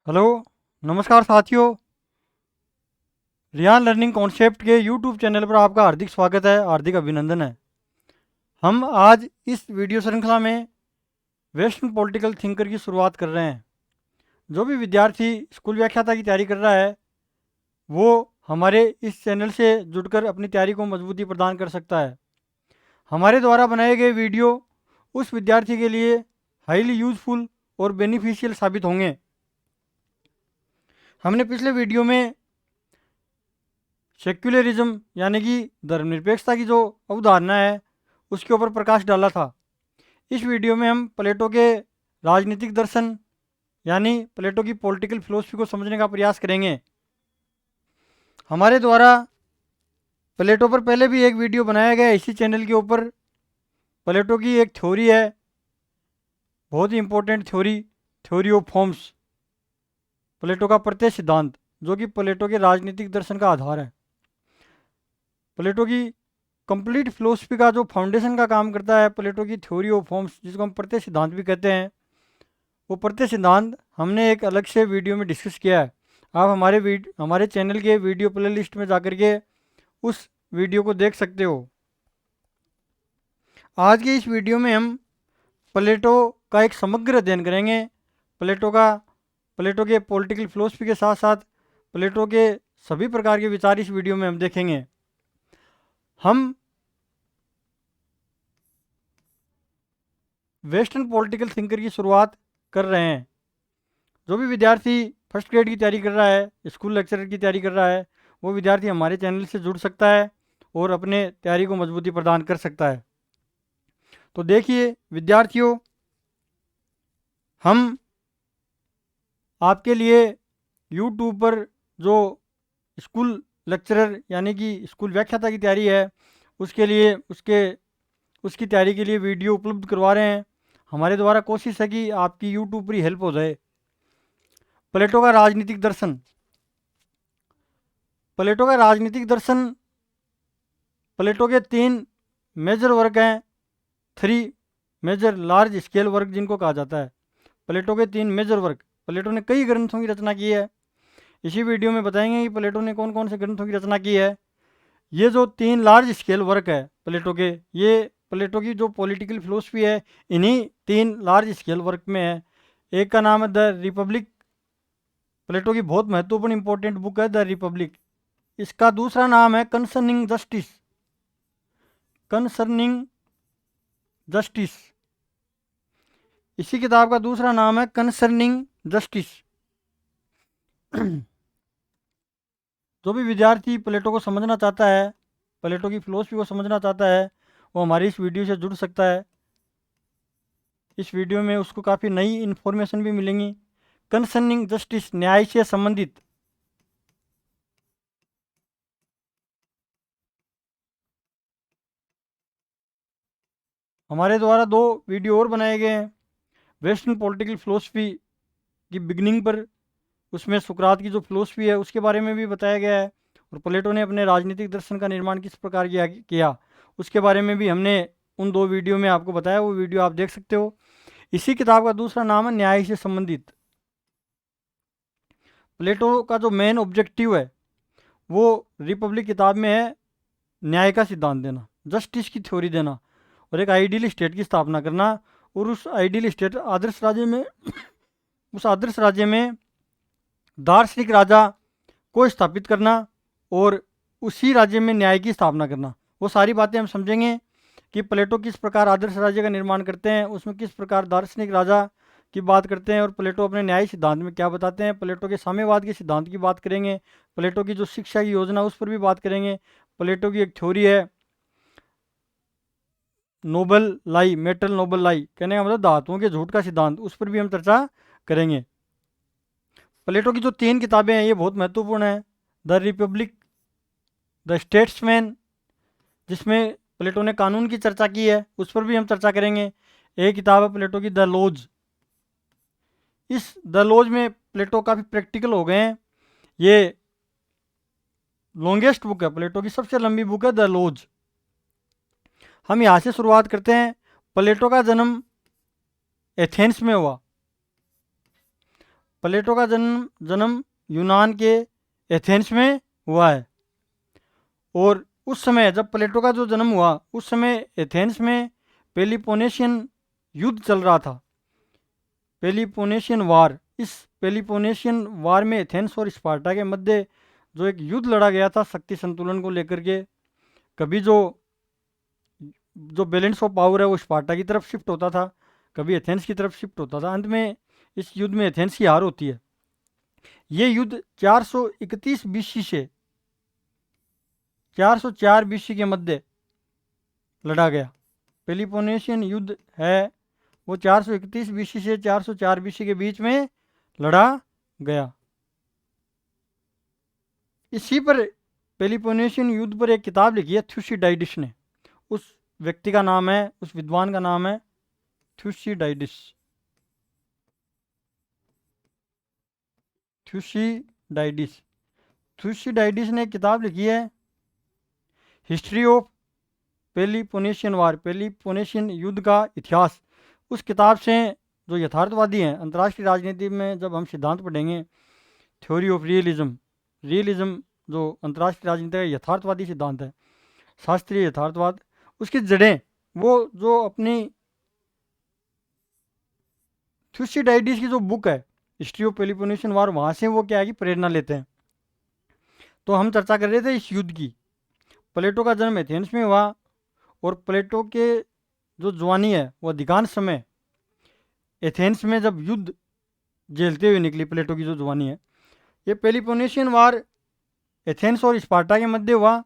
Hello, नमस्कार साथियों। Riyan learning concept के यूट्यूब चैनल पर आपका हार्दिक स्वागत है, हार्दिक अभिनंदन है। हम आज इस वीडियो श्रृंखला में वेस्टर्न पॉलिटिकल थिंकर की शुरुआत कर रहे हैं। जो भी विद्यार्थी स्कूल व्याख्याता की तैयारी कर रहा है वो हमारे इस चैनल से जुड़कर अपनी तैयारी को मजबूती प्रदान कर सकता है। हमारे द्वारा बनाए गए वीडियो उस विद्यार्थी के लिए हाईली यूजफुल और बेनिफिशियल साबित होंगे। हमने पिछले वीडियो में सेक्युलरिज्म यानी कि धर्मनिरपेक्षता की जो अवधारणा है उसके ऊपर प्रकाश डाला था। इस वीडियो में हम प्लेटो के राजनीतिक दर्शन यानी प्लेटो की पॉलिटिकल फिलोसफी को समझने का प्रयास करेंगे। हमारे द्वारा प्लेटो पर पहले भी एक वीडियो बनाया गया है इसी चैनल के ऊपर। प्लेटो की एक थ्योरी है, बहुत ही important theory, theory of forms, Plato का प्रत्यय सिद्धांत, जो कि प्लेटो के राजनीतिक दर्शन का आधार है। प्लेटो की कंप्लीट फिलोसफी का जो फाउंडेशन का काम करता है प्लेटो की थ्योरी ऑफ फॉर्म्स, जिसको हम प्रत्यय सिद्धांत भी कहते हैं, वो प्रत्यय सिद्धांत हमने एक अलग से वीडियो में डिस्कस किया है। आप हमारे चैनल के वीडियो प्ले लिस्ट में जाकर के उस वीडियो को देख सकते हो। आज के इस वीडियो में हम प्लेटो का एक समग्र अध्ययन करेंगे। प्लेटो के पॉलिटिकल फिलोसफी के साथ साथ प्लेटो के सभी प्रकार के विचार इस वीडियो में हम देखेंगे। हम वेस्टर्न पॉलिटिकल थिंकर की शुरुआत कर रहे हैं। जो भी विद्यार्थी फर्स्ट ग्रेड की तैयारी कर रहा है, स्कूल लेक्चरर की तैयारी कर रहा है, वो विद्यार्थी हमारे चैनल से जुड़ सकता है और अपने तैयारी को मजबूती प्रदान कर सकता है। तो देखिए विद्यार्थियों, हम आपके लिए यूट्यूब पर जो स्कूल लेक्चरर यानी कि स्कूल व्याख्याता की तैयारी है उसके लिए उसकी तैयारी के लिए वीडियो उपलब्ध करवा रहे हैं। हमारे द्वारा कोशिश है कि आपकी यूट्यूब पर ही हेल्प हो जाए। प्लेटो का राजनीतिक दर्शन। प्लेटो का राजनीतिक दर्शन, प्लेटो के 3 मेजर वर्क हैं, 3 मेजर लार्ज स्केल वर्क जिनको कहा जाता है। प्लेटो के 3 मेजर वर्क। प्लेटो ने कई ग्रंथों की रचना की है। इसी वीडियो में बताएंगे कि प्लेटो ने कौन कौन से ग्रंथों की रचना की है। ये जो 3 लार्ज स्केल वर्क है प्लेटो के, ये प्लेटो की जो पॉलिटिकल फिलोसफी है इन्हीं 3 लार्ज स्केल वर्क में है। एक का नाम है द रिपब्लिक, प्लेटो की बहुत महत्वपूर्ण इंपॉर्टेंट बुक है द रिपब्लिक। इसका दूसरा नाम है कंसर्निंग जस्टिस, कंसर्निंग जस्टिस। इसी किताब का दूसरा नाम है कंसर्निंग जस्टिस। जो भी विद्यार्थी प्लेटो को समझना चाहता है, प्लेटो की फिलोसफी को समझना चाहता है, वो हमारी इस वीडियो से जुड़ सकता है। इस वीडियो में उसको काफ़ी नई इन्फॉर्मेशन भी मिलेंगी। कंसर्निंग जस्टिस, न्याय से संबंधित। हमारे द्वारा 2 वीडियो और बनाए गए हैं। वेस्टर्न पॉलिटिकल फिलोसफी की बिगनिंग पर, उसमें सुकरात की जो फिलोसफी है उसके बारे में भी बताया गया है, और प्लेटो ने अपने राजनीतिक दर्शन का निर्माण किस प्रकार किया उसके बारे में भी हमने उन 2 वीडियो में आपको बताया। वो वीडियो आप देख सकते हो। इसी किताब का दूसरा नाम है न्याय से संबंधित। प्लेटो का जो मेन ऑब्जेक्टिव है वो रिपब्लिक किताब में है न्याय का सिद्धांत देना, जस्टिस की थ्योरी देना और एक आइडियल स्टेट की स्थापना करना। और उस आइडियल स्टेट आदर्श राज्य में उस आदर्श राज्य में दार्शनिक राजा को स्थापित करना और उसी राज्य में न्याय की स्थापना करना। वो सारी बातें हम समझेंगे कि प्लेटो किस प्रकार आदर्श राज्य का निर्माण करते हैं, उसमें किस प्रकार दार्शनिक राजा की बात करते हैं, और प्लेटो अपने न्याय सिद्धांत में क्या बताते हैं। प्लेटो के साम्यवाद के सिद्धांत की बात करेंगे, प्लेटो की जो शिक्षा की योजना उस पर भी बात करेंगे। प्लेटो की एक थ्योरी है नोबल लाई, मेटल नोबल लाई, कहने का मतलब धातुओं के झूठ का सिद्धांत, उस पर भी हम चर्चा करेंगे। प्लेटो की जो 3 किताबें हैं ये बहुत महत्वपूर्ण है। द रिपब्लिक, द स्टेट्समैन, जिसमें प्लेटो ने कानून की चर्चा की है, उस पर भी हम चर्चा करेंगे। एक किताब है प्लेटो की द लॉज। इस द लॉज में प्लेटो काफ़ी प्रैक्टिकल हो गए हैं। ये लॉन्गेस्ट बुक है, प्लेटो की सबसे लंबी बुक है द लॉज। हम यहाँ से शुरुआत करते हैं। प्लेटो का जन्म एथेंस में हुआ। प्लेटो का जन्म यूनान के एथेंस में हुआ है। और उस समय जब प्लेटो का जो जन्म हुआ उस समय एथेंस में पेलिपोनेशियन युद्ध चल रहा था, पेलिपोनेशियन वार। इस पेलिपोनेशियन वार में एथेंस और स्पार्टा के मध्य जो एक युद्ध लड़ा गया था शक्ति संतुलन को लेकर के, कभी जो बैलेंस ऑफ पावर है वो स्पार्टा की तरफ शिफ्ट होता था, कभी एथेंस की तरफ शिफ्ट होता था। अंत में इस युद्ध में एथेंस की हार होती है। ये युद्ध 431 बीसी से 404 बीसी के मध्य लड़ा गया। पेलिपोनेशियन युद्ध है वो 431 बीसी से 404 बीसी के बीच में लड़ा गया। इसी पर पेलिपोनेशियन युद्ध पर एक किताब लिखी है थ्यूसिडाइडिस ने। उस व्यक्ति का नाम है, उस विद्वान का नाम है थ्यूसिडाइडिस। थ्यूसिडाइडिस थ्यूसिडाइडिस ने एक किताब लिखी है हिस्ट्री ऑफ पेलिपोनेशियन वार, पेलिपोनेशियन युद्ध का इतिहास। उस किताब से जो यथार्थवादी हैं, अंतर्राष्ट्रीय राजनीति में जब हम सिद्धांत पढ़ेंगे, थ्योरी ऑफ रियलिज्म, रियलिज्म जो अंतर्राष्ट्रीय राजनीति का यथार्थवादी सिद्धांत है, शास्त्रीय यथार्थवाद, उसकी जड़ें वो जो अपनी थ्यूसिडाइडिस की जो बुक है हिस्ट्री ऑफ पेलिपोनेशियन वार, वहाँ से वो क्या है कि प्रेरणा लेते हैं। तो हम चर्चा कर रहे थे इस युद्ध की। प्लेटो का जन्म एथेंस में हुआ और प्लेटो के जो जवानी है वो अधिकांश समय एथेंस में जब युद्ध झेलते हुए निकली। प्लेटो की जो जवानी है, ये पेलिपोनेशियन वार एथेंस और स्पार्टा के मध्य हुआ।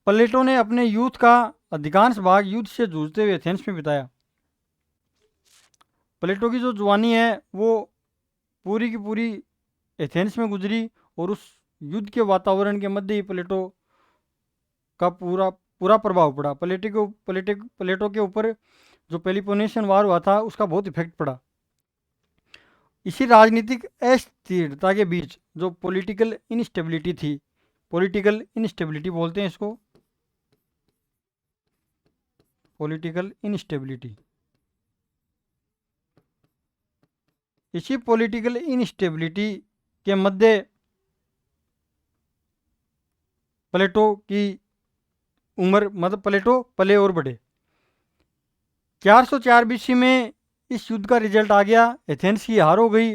प्लेटो ने अपने यूथ का अधिकांश भाग युद्ध से जूझते हुए एथेंस में बिताया। प्लेटो की जो जवानी है वो पूरी की पूरी एथेंस में गुजरी और उस युद्ध के वातावरण के मध्य ही प्लेटो का पूरा पूरा प्रभाव पड़ा। प्लेटो के ऊपर जो पेलिपोनेशियन वार हुआ था उसका बहुत इफेक्ट पड़ा। इसी राजनीतिक अस्थिरता के बीच जो पॉलिटिकल इनस्टेबिलिटी थी, पॉलिटिकल इनस्टेबिलिटी बोलते हैं इसको, पॉलिटिकल इनस्टेबिलिटी, इसी पॉलिटिकल इनस्टेबिलिटी के मध्य प्लेटो की उम्र, मतलब प्लेटो पले और बढ़े। 404 बीसी में इस युद्ध का रिजल्ट आ गया, एथेंस की हार हो गई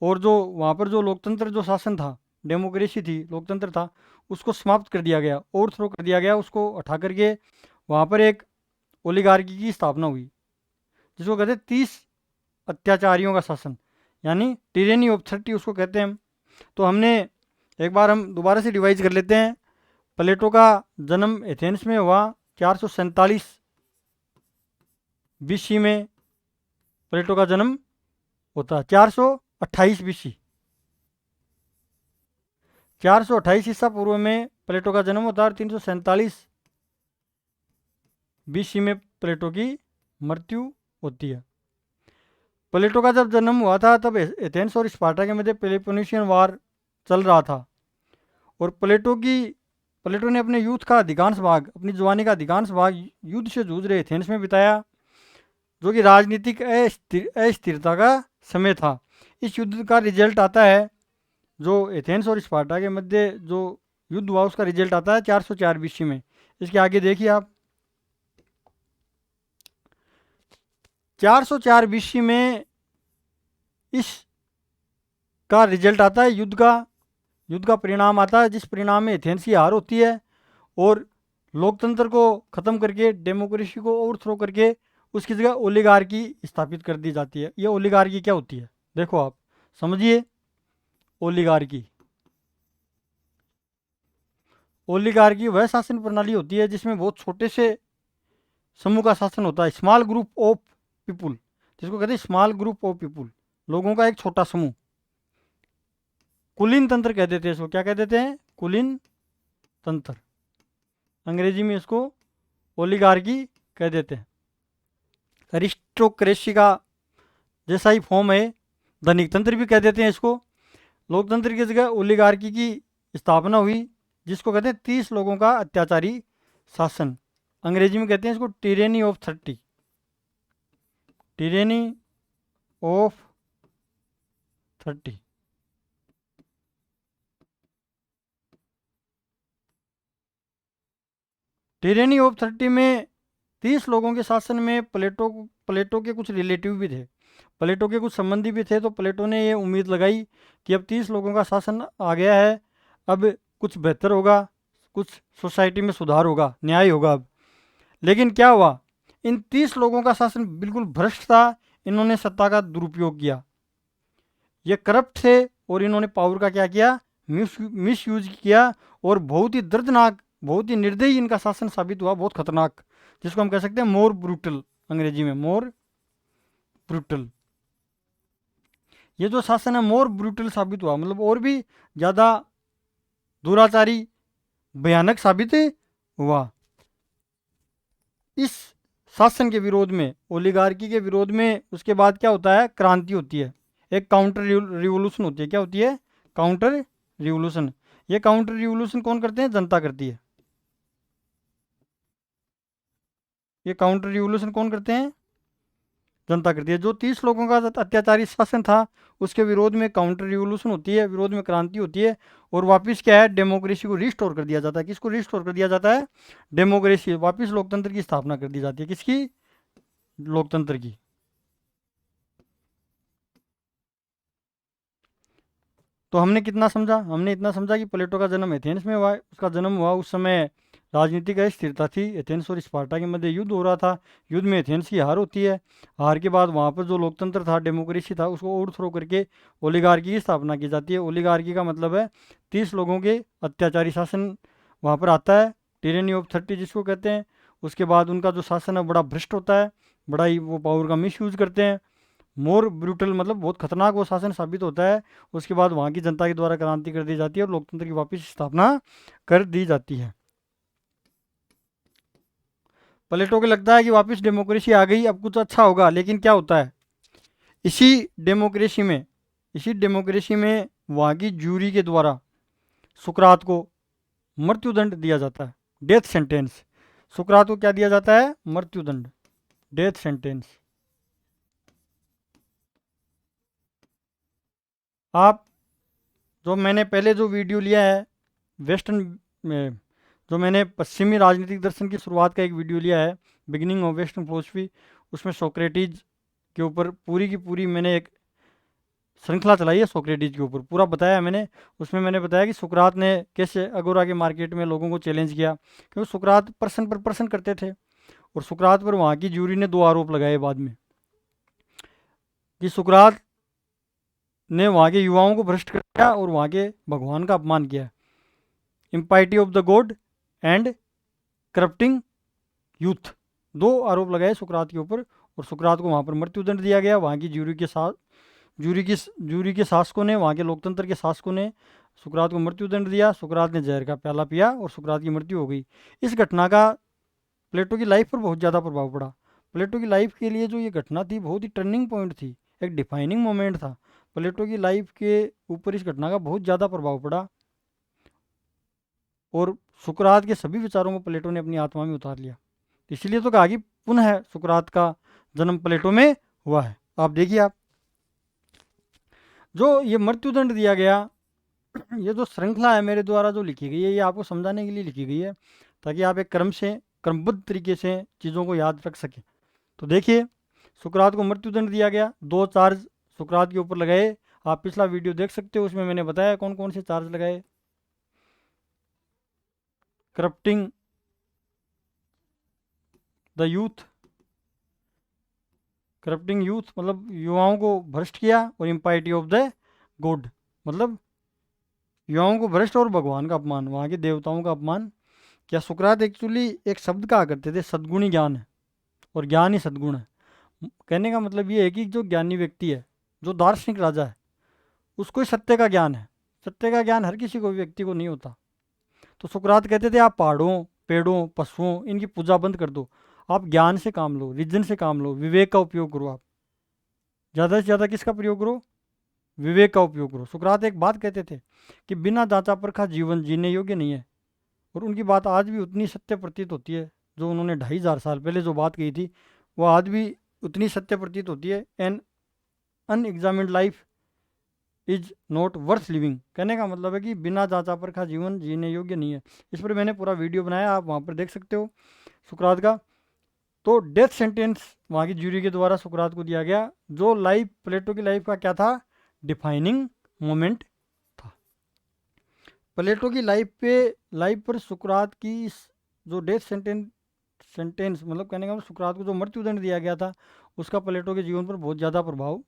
और जो वहाँ पर जो लोकतंत्र जो शासन था, डेमोक्रेसी थी, लोकतंत्र था, उसको समाप्त कर दिया गया, ओवरथ्रो कर दिया गया। उसको हटा करके वहाँ पर एक ओलिगार्की की स्थापना हुई जिसको कहते हैं 30 अत्याचारियों का शासन, यानी टिरेनी ऑफ 30 उसको कहते हैं हम। तो हमने एक बार हम दोबारा से रिवाइज कर लेते हैं। प्लेटो का जन्म एथेंस में हुआ 447 बीसी में प्लेटो का जन्म होता है। 428 बीसी, 428 ईसा पूर्व में प्लेटो का जन्म होता है और 347 बीसी में प्लेटो की मृत्यु होती है। प्लेटो का जब जन्म हुआ था तब एथेंस और स्पार्टा के मध्य पेलोपोनेशियन वार चल रहा था और प्लेटो ने अपने यूथ का अधिकांश भाग, अपनी जवानी का अधिकांश भाग युद्ध से जूझ रहे एथेंस में बिताया, जो कि राजनीतिक अस्थिरता का समय था। इस युद्ध का रिजल्ट आता है, जो एथेंस और स्पार्टा के मध्य जो युद्ध हुआ उसका रिजल्ट आता है 404 बीसी में। इसके आगे देखिए आप, 404 बीसी में इस का रिजल्ट आता है, युद्ध का परिणाम आता है, जिस परिणाम में एथेंस की हार होती है और लोकतंत्र को ख़त्म करके, डेमोक्रेसी को ओवरथ्रो करके उसकी जगह ओलिगार्की स्थापित कर दी जाती है। ये ओलिगार्की क्या होती है, देखो आप समझिए। ओलिगार्की वह शासन प्रणाली होती है जिसमें बहुत छोटे से समूह का शासन होता है, स्मॉल ग्रुप ऑफ पीपुल, जिसको कहते हैं स्मॉल ग्रुप ऑफ पीपुल, लोगों का एक छोटा समूह। कुलीन तंत्र कह देते हैं इसको, क्या कह देते हैं, कुलीन तंत्र, अंग्रेजी में इसको ओलिगार्की कह देते हैं। अरिस्टोक्रेसी का जैसा ही फॉर्म है, धनिक तंत्र भी कह देते हैं इसको। लोकतंत्र की जगह ओलिगार्की की स्थापना हुई जिसको कहते हैं 30 लोगों का अत्याचारी शासन, अंग्रेजी में कहते हैं इसको tyranny of 30, tyranny of 30। Tyranny of 30 में 30 लोगों के शासन में प्लेटो के कुछ रिलेटिव भी थे, प्लेटो के कुछ संबंधी भी थे। तो प्लेटो ने ये उम्मीद लगाई कि अब 30 लोगों का शासन आ गया है, अब कुछ बेहतर होगा, कुछ सोसाइटी में सुधार होगा, न्याय होगा अब। लेकिन क्या हुआ, इन 30 लोगों का शासन बिल्कुल भ्रष्ट था। इन्होंने सत्ता का दुरुपयोग किया, ये करप्ट थे और इन्होंने पावर का क्या किया, मिस यूज किया। और बहुत ही दर्दनाक, बहुत ही निर्दयी इनका शासन साबित हुआ, बहुत खतरनाक, जिसको हम कह सकते हैं मोर ब्रूटल, अंग्रेजी में मोर ब्रूटल। ये जो शासन है मोर ब्रूटल साबित हुआ, मतलब और भी ज़्यादा दुराचारी, भयानक साबित हुआ। इस शासन के विरोध में, ओलिगार्की के विरोध में, उसके बाद क्या होता है, क्रांति होती है, एक काउंटर रिवोल्यूशन होती है। क्या होती है, काउंटर रिवोल्यूशन। ये काउंटर रिवोल्यूशन कौन करते हैं, जनता करती है। ये काउंटर रिवोल्यूशन कौन करते हैं, जनता करती है। जो 30 लोगों का अत्याचारी शासन था उसके विरोध में काउंटर रिवोल्यूशन होती है, विरोध में क्रांति होती है। और वापस क्या है, डेमोक्रेसी को रिस्टोर कर दिया जाता है। किसको रिस्टोर कर दिया जाता है, डेमोक्रेसी, वापस लोकतंत्र की स्थापना कर दी जाती है। किसकी, लोकतंत्र की। तो हमने कितना समझा, हमने इतना समझा कि प्लेटो का जन्म एथेंस में हुआ है। उसका जन्म हुआ उस समय राजनीतिक अस्थिरता थी, एथेंस और स्पार्टा के मध्य युद्ध हो रहा था। युद्ध में एथेंस की हार होती है। हार के बाद वहाँ पर जो लोकतंत्र था, डेमोक्रेसी था, उसको ओवरथ्रो करके ओलिगार्की की स्थापना की जाती है। ओलिगार्की का मतलब है 30 लोगों के अत्याचारी शासन वहाँ पर आता है, टिरेनी ऑफ 30 जिसको कहते हैं। उसके बाद उनका जो शासन है बड़ा भ्रष्ट होता है, बड़ा ही वो पावर का मिस यूज़ करते हैं। मोर ब्रूटल मतलब बहुत खतरनाक वो शासन साबित होता है। उसके बाद वहाँ की जनता के द्वारा क्रांति कर दी जाती है और लोकतंत्र की वापस स्थापना कर दी जाती है। प्लेटो को लगता है कि वापस डेमोक्रेसी आ गई, अब कुछ अच्छा होगा। लेकिन क्या होता है, इसी डेमोक्रेसी में इसी डेमोक्रेसी में वहाँ की जूरी के द्वारा सुकरात को मृत्युदंड दिया जाता है, डेथ सेंटेंस। सुकरात को क्या दिया जाता है, मृत्युदंड, डेथ सेंटेंस। आप जो मैंने पहले जो वीडियो लिया है वेस्टर्न में, जो मैंने पश्चिमी राजनीतिक दर्शन की शुरुआत का एक वीडियो लिया है, बिगिनिंग ऑफ वेस्टर्न फिलोसफी, उसमें सोक्रेटिज के ऊपर पूरी की पूरी मैंने एक श्रृंखला चलाई है। सोक्रेटिज के ऊपर पूरा बताया है मैंने। उसमें मैंने बताया कि सुकरात ने कैसे अगोरा के मार्केट में लोगों को चैलेंज किया, क्योंकि सुकरात पर्सन पर पर्सन करते थे। और सुकरात पर वहाँ की जूरी ने 2 आरोप लगाए बाद में, कि सुकरात ने वहाँ के युवाओं को भ्रष्ट कर दिया और वहाँ के भगवान का अपमान किया, impiety of the god and corrupting youth. 2 आरोप लगाए सुकरात के ऊपर और सुकरात को वहाँ पर मृत्युदंड दिया गया। वहाँ की जूरी के शासकों ने, वहाँ के लोकतंत्र के शासकों ने सुकरात को मृत्युदंड दिया। सुकरात ने जहर का प्याला पिया और सुकरात की मृत्यु हो गई। इस घटना का प्लेटो की लाइफ पर बहुत ज़्यादा प्रभाव पड़ा। प्लेटो की लाइफ के लिए जो ये घटना थी बहुत ही टर्निंग पॉइंट थी, एक डिफाइनिंग मोमेंट था। प्लेटो की लाइफ के ऊपर इस घटना का बहुत ज़्यादा प्रभाव पड़ा और सुकरात के सभी विचारों को प्लेटो ने अपनी आत्मा में उतार लिया। इसलिए तो कहा कि पुनः सुकरात का जन्म प्लेटो में हुआ है। आप देखिए, आप जो ये मृत्युदंड दिया गया, ये जो श्रृंखला है मेरे द्वारा जो लिखी गई है, ये आपको समझाने के लिए लिखी गई है, ताकि आप एक क्रमबद्ध तरीके से चीज़ों को याद रख सकें। तो देखिए, सुकरात को मृत्युदंड दिया गया, 2 चार्ज सुकरात के ऊपर लगाए। आप पिछला वीडियो देख सकते हो, उसमें मैंने बताया कौन कौन से चार्ज लगाए। Corrupting the youth, corrupting youth मतलब युवाओं को भ्रष्ट किया, और इम्पाइटी ऑफ द गॉड मतलब युवाओं को भ्रष्ट और भगवान का अपमान, वहाँ के देवताओं का अपमान। क्या सुकरात एक्चुअली एक शब्द कहा करते थे, सद्गुणी ज्ञान है और ज्ञान ही सद्गुण है। कहने का मतलब ये है कि जो ज्ञानी व्यक्ति है, जो दार्शनिक राजा है, उसको ही सत्य का ज्ञान है। सत्य का ज्ञान हर किसी को, व्यक्ति को नहीं होता। तो सुकरात कहते थे आप पहाड़ों, पेड़ों, पशुओं, इनकी पूजा बंद कर दो, आप ज्ञान से काम लो, रीजन से काम लो, विवेक का उपयोग करो। आप ज़्यादा से ज़्यादा किसका प्रयोग करो, विवेक का उपयोग करो। सुकरात एक बात कहते थे कि बिना जांचा परखा जीवन जीने योग्य नहीं है। और उनकी बात आज भी उतनी सत्य प्रतीत होती है, जो उन्होंने 2500 साल पहले जो बात कही थी, वो आज भी उतनी सत्य प्रतीत होती है। An unexamined life is not worth living. कहने का मतलब है कि बिना जांचा परखा जीवन जीने योग्य नहीं है। इस पर मैंने पूरा वीडियो बनाया, आप वहाँ पर देख सकते हो सुकरात का। तो डेथ सेंटेंस वहाँ की ज्यूरी के द्वारा सुकरात को दिया गया, जो लाइफ प्लेटो की लाइफ का क्या था, डिफाइनिंग मोमेंट था। प्लेटो की लाइफ पर सुकरात की जो डेथ सेंटेंस मतलब कहने का मतलब सुकरात को जो मृत्युदंड दिया गया था, उसका प्लेटो के जीवन पर बहुत ज़्यादा प्रभाव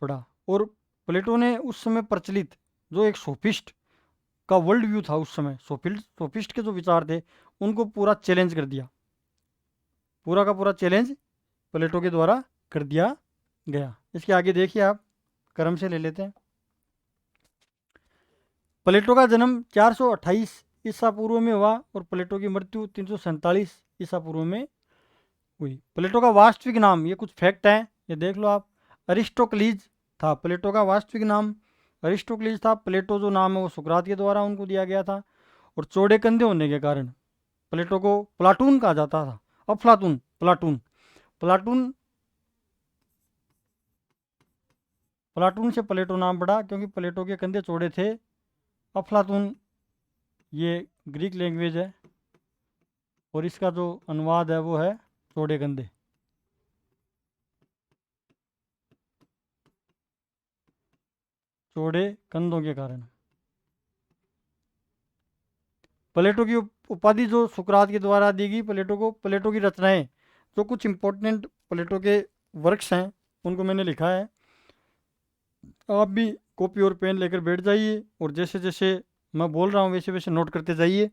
पड़ा। और प्लेटो ने उस समय प्रचलित जो एक सोफिस्ट का वर्ल्ड व्यू था, उस समय सोफिस्ट के जो विचार थे उनको पूरा चैलेंज कर दिया। पूरा का पूरा चैलेंज प्लेटो के द्वारा कर दिया गया। इसके आगे देखिए आप, क्रम से ले लेते हैं। प्लेटो का जन्म 428 ईसा पूर्व में हुआ और प्लेटो की मृत्यु 347 ईसा पूर्व में हुई। प्लेटो का वास्तविक नाम, ये कुछ फैक्ट हैं, ये देख लो आप, अरिस्टोक्लीज था। प्लेटो का वास्तविक नाम अरिस्टोक्लीज था। प्लेटो जो नाम है वो सुकरात के द्वारा उनको दिया गया था। और चौड़े कंधे होने के कारण प्लेटो को प्लाटून कहा जाता था। अफलातून, प्लाटून, प्लाटून, प्लाटून से प्लेटो नाम पड़ा क्योंकि प्लेटो के कंधे चौड़े थे। अफलातून ये ग्रीक लैंग्वेज है और इसका जो अनुवाद है वो है चौड़े कंधे। चौड़े कंधों के कारण प्लेटो की उपाधि जो सुकरात के द्वारा दी गई प्लेटो को, प्लेटो की रचनाएं जो कुछ इंपॉर्टेंट प्लेटो के वर्क्स हैं उनको मैंने लिखा है। आप भी कॉपी और पेन लेकर बैठ जाइए और जैसे जैसे मैं बोल रहा हूँ वैसे वैसे नोट करते जाइए।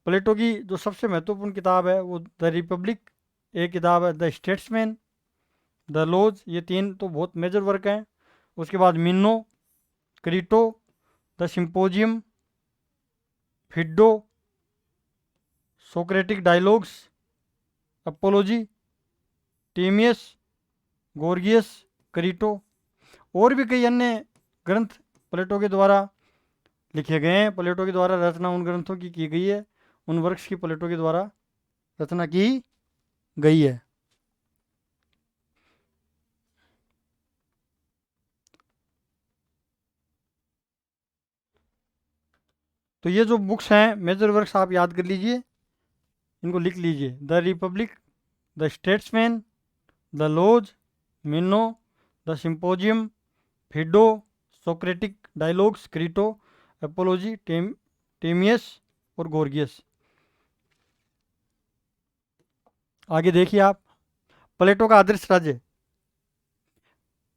प्लेटो की जो सबसे महत्वपूर्ण किताब है वो द रिपब्लिक, एक किताब है द स्टेट्समैन, द लॉज, ये तीन तो बहुत मेजर वर्क हैं। उसके बाद Meno, Crito, the Symposium, Phaedo, Socratic dialogues, Apology, Timaeus, Gorgias, Crito, और भी कई अन्य ग्रंथ प्लेटो के द्वारा लिखे गए हैं। प्लेटो के द्वारा रचना उन ग्रंथों की गई है, उन वर्क्स की प्लेटो के द्वारा रचना की गई है। तो ये जो बुक्स हैं मेजर वर्क्स आप याद कर लीजिए, इनको लिख लीजिए। The Republic, the Statesman, the Laws, Meno, the Symposium, Phaedo, Socratic dialogues, Crito, Apology, Timaeus और गोर्गियस। आगे देखिए आप, प्लेटो का आदर्श राज्य।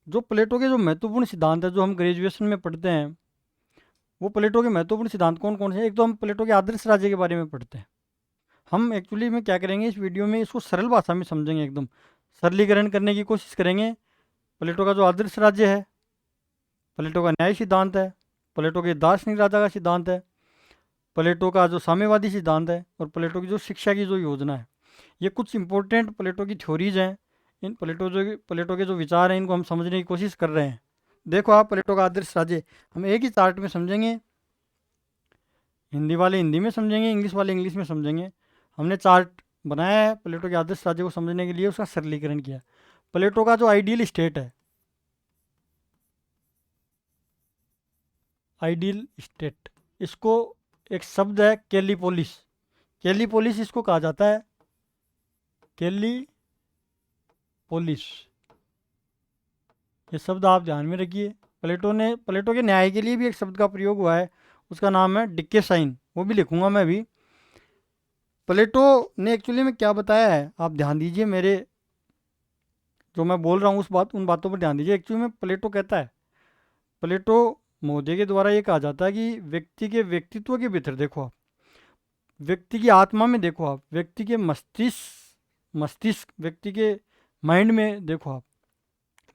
जो प्लेटो के जो महत्वपूर्ण सिद्धांत है जो हम ग्रेजुएशन में पढ़ते हैं, वो प्लेटो के महत्वपूर्ण सिद्धांत कौन कौन से हैं। एक तो हम प्लेटो के आदर्श राज्य के बारे में पढ़ते हैं। हम एक्चुअली में क्या करेंगे इस वीडियो में, इसको सरल भाषा में समझेंगे, एकदम सरलीकरण करने की कोशिश करेंगे। प्लेटो का जो आदर्श राज्य है, प्लेटो का न्याय सिद्धांत है, प्लेटो के दार्शनिक राजा का सिद्धांत है, प्लेटो का जो साम्यवादी सिद्धांत है, और प्लेटो की जो शिक्षा की जो योजना है। ये कुछ इंपॉर्टेंट प्लेटो की थ्योरीज हैं। इन प्लेटो के जो विचार हैं इनको हम समझने की कोशिश कर रहे हैं। देखो आप, प्लेटो का आदर्श राज्य हम एक ही चार्ट में समझेंगे, हिंदी वाले हिंदी में समझेंगे, इंग्लिश वाले इंग्लिश में समझेंगे। हमने चार्ट बनाया है प्लेटो के आदर्श राज्य को समझने के लिए, उसका सरलीकरण किया। प्लेटो का जो आइडियल स्टेट है, आइडियल स्टेट, इसको एक शब्द है कैलिपोलिस, कैलिपोलिस इसको कहा जाता है, कैलिपोलिस। ये शब्द आप ध्यान में रखिए। प्लेटो के न्याय के लिए भी एक शब्द का प्रयोग हुआ है, उसका नाम है डिक्केसाइन, वो भी लिखूंगा मैं अभी। प्लेटो ने एक्चुअली में क्या बताया है, आप ध्यान दीजिए, मेरे जो मैं बोल रहा हूँ उन बातों पर ध्यान दीजिए। एक्चुअली में प्लेटो कहता है, प्लेटो महोदय के द्वारा ये कहा जाता है कि व्यक्ति के व्यक्तित्व के भीतर देखो आप, व्यक्ति की आत्मा में देखो आप, व्यक्ति के मस्तिष्क, व्यक्ति के माइंड में देखो आप,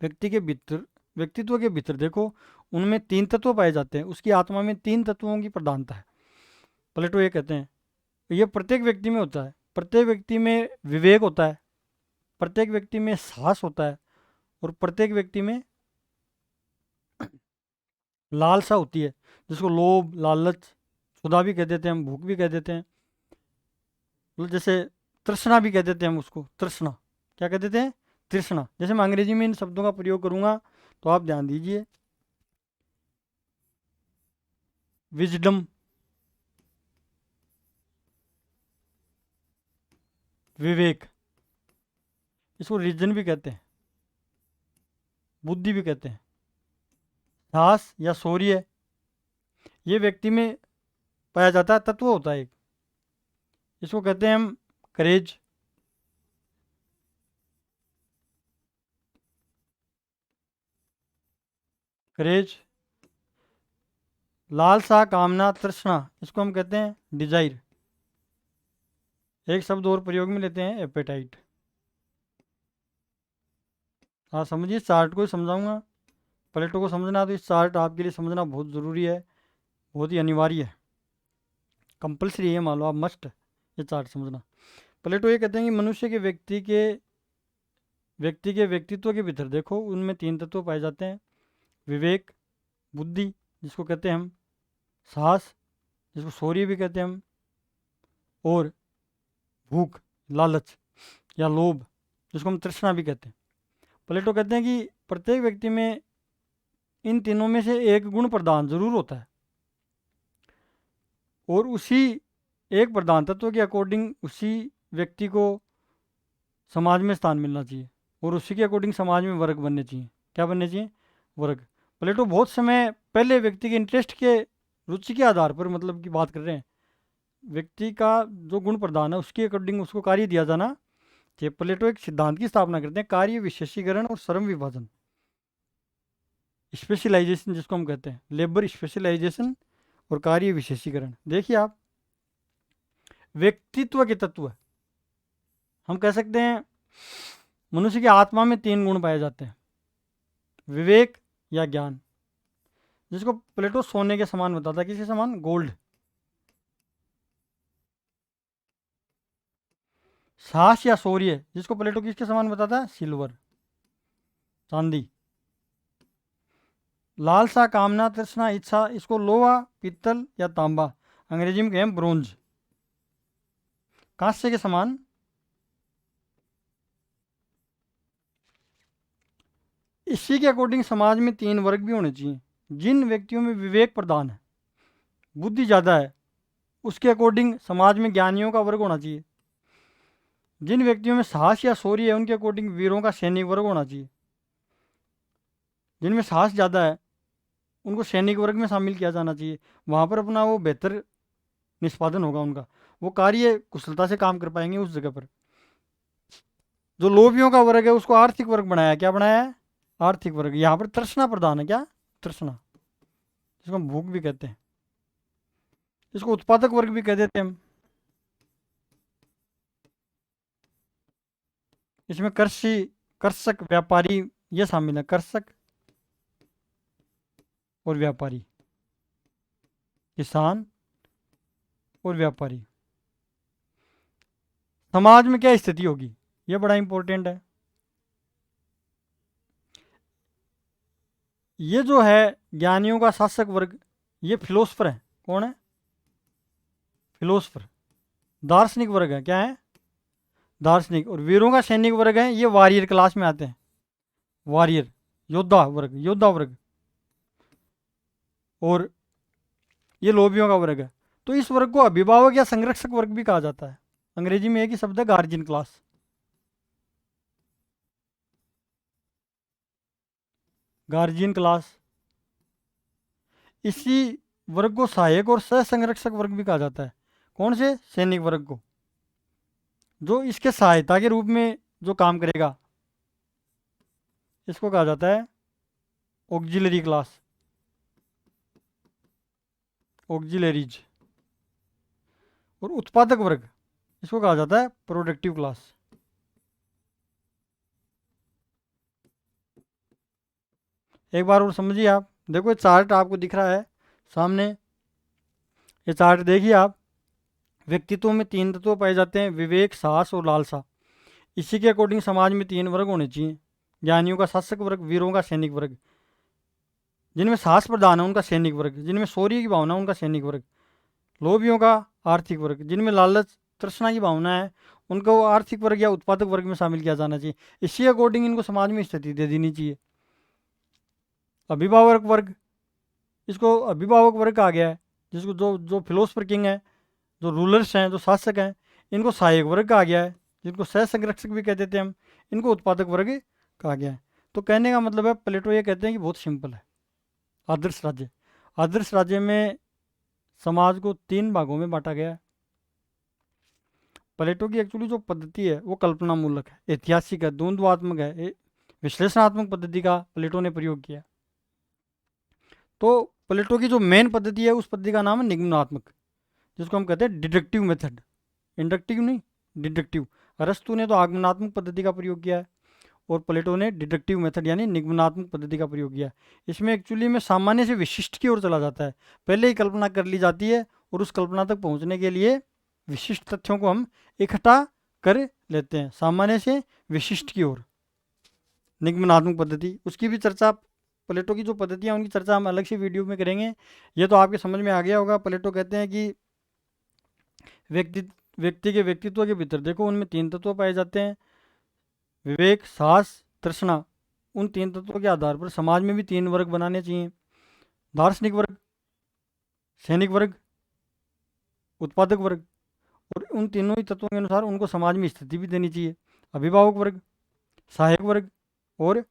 व्यक्ति के भीतर, व्यक्तित्व के भीतर देखो, उनमें तीन तत्व पाए जाते हैं। उसकी आत्मा में तीन तत्वों की प्रधानता है। प्लेटो ये कहते हैं, ये प्रत्येक व्यक्ति में होता है। प्रत्येक व्यक्ति में विवेक होता है, प्रत्येक व्यक्ति में साहस होता है, और प्रत्येक व्यक्ति में लालसा होती है, जिसको लोभ, लालच, क्षुधा भी कह देते हैं हम, भूख भी कह देते हैं, मतलब जैसे तृष्णा भी कह देते हैं हम उसको, तृष्णा क्या कह देते हैं, तृष्णा। जैसे मैं अंग्रेजी में इन शब्दों का प्रयोग करूंगा तो आप ध्यान दीजिए, विजडम, विवेक, इसको रीजन भी कहते हैं, बुद्धि भी कहते हैं। साहस या शौर्य, ये व्यक्ति में पाया जाता है, तत्व होता है एक, इसको कहते हैं हम करेज। करेज, लालसा, कामना, तृष्णा, इसको हम कहते हैं डिजायर। एक शब्द और प्रयोग में लेते हैं, एपेटाइट। हाँ समझिए, चार्ट को ही समझाऊंगा। प्लेटो को समझना है तो इस चार्ट आपके लिए समझना बहुत ज़रूरी है, बहुत ही अनिवार्य है, कंपलसरी है, मान लो आप मस्ट ये चार्ट समझना। प्लेटो ये कहते हैं कि मनुष्य के व्यक्तित्व के भीतर देखो, उनमें 3 तत्व पाए जाते हैं, विवेक, बुद्धि जिसको कहते हैं हम, साहस जिसको शौर्य भी कहते हैं हम, और भूख, लालच या लोभ जिसको हम तृष्णा भी कहते हैं। प्लेटो कहते हैं कि प्रत्येक व्यक्ति में इन तीनों में से एक गुण प्रधान जरूर होता है, और उसी एक प्रधान तत्व के अकॉर्डिंग उसी व्यक्ति को समाज में स्थान मिलना चाहिए, और उसी के अकॉर्डिंग समाज में वर्ग बनने चाहिए। क्या बनने चाहिए? वर्ग। प्लेटो बहुत समय पहले व्यक्ति के इंटरेस्ट के, रुचि के आधार पर मतलब की बात कर रहे हैं, व्यक्ति का जो गुण प्रधान है उसके अकॉर्डिंग उसको कार्य दिया जाना चाहिए। प्लेटो एक सिद्धांत की स्थापना करते हैं, कार्य विशेषीकरण और श्रम विभाजन, स्पेशलाइजेशन जिसको हम कहते हैं, लेबर स्पेशलाइजेशन और कार्य विशेषीकरण। देखिए आप, व्यक्तित्व के तत्व हम कह सकते हैं, मनुष्य की आत्मा में 3 गुण पाए जाते हैं, विवेक या ज्ञान, जिसको प्लेटो सोने के समान बताता है। किसके समान? गोल्ड। साहस या शौर्य, जिसको प्लेटो किसके समान बताता है? सिल्वर, चांदी। लालसा, कामना, तृष्णा, इच्छा, इसको लोहा, पीतल या तांबा, अंग्रेजी में कहें ब्रोंज, कांस्य के समान। इसी के अकॉर्डिंग समाज में 3 वर्ग भी होने चाहिए। जिन व्यक्तियों में विवेक प्रधान है, बुद्धि ज़्यादा है, उसके अकॉर्डिंग समाज में ज्ञानियों का वर्ग होना चाहिए। जिन व्यक्तियों में साहस या शौर्य है, उनके अकॉर्डिंग वीरों का सैनिक वर्ग होना चाहिए। जिनमें साहस ज़्यादा है उनको सैनिक वर्ग में शामिल किया जाना चाहिए, वहाँ पर अपना वो बेहतर निष्पादन होगा उनका, वो कार्य कुशलता से काम कर पाएंगे उस जगह पर। जो लोभियों का वर्ग है उसको आर्थिक वर्ग बनाया है। क्या बनाया है? आर्थिक वर्ग। यहाँ पर तृष्णा प्रधान है। क्या? तृष्णा, जिसको हम भूख भी कहते हैं, इसको उत्पादक वर्ग भी कह देते हैं हम। इसमें कृषि, कृषक, व्यापारी ये शामिल है, कृषक और व्यापारी, किसान और व्यापारी। समाज में क्या स्थिति होगी, ये बड़ा इंपॉर्टेंट है। ये जो है ज्ञानियों का शासक वर्ग, ये फिलोसफर है। कौन है? फिलोसफर, दार्शनिक वर्ग है। क्या है? दार्शनिक। और वीरों का सैनिक वर्ग है, ये वॉरियर क्लास में आते हैं, वॉरियर, योद्धा वर्ग, योद्धा वर्ग। और ये लोभियों का वर्ग है। तो इस वर्ग को अभिभावक या संरक्षक वर्ग भी कहा जाता है। अंग्रेजी में एक ही शब्द है, गार्जियन क्लास, गार्जियन क्लास। इसी वर्ग को सहायक और सह संरक्षक वर्ग भी कहा जाता है। कौन से? सैनिक वर्ग को, जो इसके सहायता के रूप में जो काम करेगा, इसको कहा जाता है ऑक्जिलरी क्लास, ऑक्जिलरीज। और उत्पादक वर्ग, इसको कहा जाता है प्रोडक्टिव क्लास। एक बार और समझिए आप, देखो ये चार्ट आपको दिख रहा है सामने, ये चार्ट देखिए आप। व्यक्तित्व में 3 तत्व पाए जाते हैं, विवेक, साहस और लालसा। इसी के अकॉर्डिंग समाज में 3 वर्ग होने चाहिए, ज्ञानियों का शासक वर्ग, वीरों का सैनिक वर्ग। जिनमें साहस प्रधान है उनका सैनिक वर्ग, जिनमें शौर्य की भावना उनका सैनिक वर्ग, लोभियों का आर्थिक वर्ग, जिनमें लालच तृष्णा की भावना है उनको आर्थिक वर्ग या उत्पादक वर्ग में शामिल किया जाना चाहिए। इसी अकॉर्डिंग इनको समाज में स्थिति दे देनी चाहिए। अभिभावक वर्ग, इसको अभिभावक वर्ग कहा गया है, जिसको जो जो फिलोसफर किंग है, जो रूलर्स हैं, जो शासक हैं, इनको सहायक वर्ग कहा गया है, जिनको सह संरक्षक भी कह देते हैं हम, इनको उत्पादक वर्ग कहा गया है। तो कहने का मतलब है, प्लेटो ये कहते हैं कि बहुत सिंपल है आदर्श राज्य। आदर्श राज्य में समाज को 3 भागों में बांटा गया है। प्लेटो की एक्चुअली जो पद्धति है वो कल्पनामूलक है, ऐतिहासिक है, द्वंद्वात्मक है, विश्लेषणात्मक पद्धति का प्लेटो ने प्रयोग किया। तो प्लेटो की जो मेन पद्धति है उस पद्धति का नाम है निगमनात्मक, जिसको हम कहते हैं डिडक्टिव मेथड। इंडक्टिव नहीं, डिडक्टिव। अरस्तु ने तो आगमनात्मक पद्धति का प्रयोग किया है और प्लेटो ने डिडक्टिव मेथड यानी निगमनात्मक पद्धति का प्रयोग किया। इसमें एक्चुअली में सामान्य से विशिष्ट की ओर चला जाता है, पहले ही कल्पना कर ली जाती है और उस कल्पना तक पहुंचने के लिए विशिष्ट तथ्यों को हम इकट्ठा कर लेते हैं, सामान्य से विशिष्ट की ओर। निगमनात्मक पद्धति, उसकी भी चर्चा, प्लेटो की जो पद्धतियाँ उनकी चर्चा हम अलग से वीडियो में करेंगे। ये तो आपके समझ में आ गया होगा। प्लेटो कहते हैं कि व्यक्ति के व्यक्तित्व के भीतर देखो, उनमें 3 तत्व पाए जाते हैं, विवेक, साहस, तृष्णा। उन 3 तत्वों के आधार पर समाज में भी 3 वर्ग बनाने चाहिए, दार्शनिक वर्ग, सैनिक वर्ग, उत्पादक वर्ग। और उन तीनों ही तत्वों के अनुसार उनको समाज में स्थिति भी देनी चाहिए, अभिभावक वर्ग, सहायक वर्ग और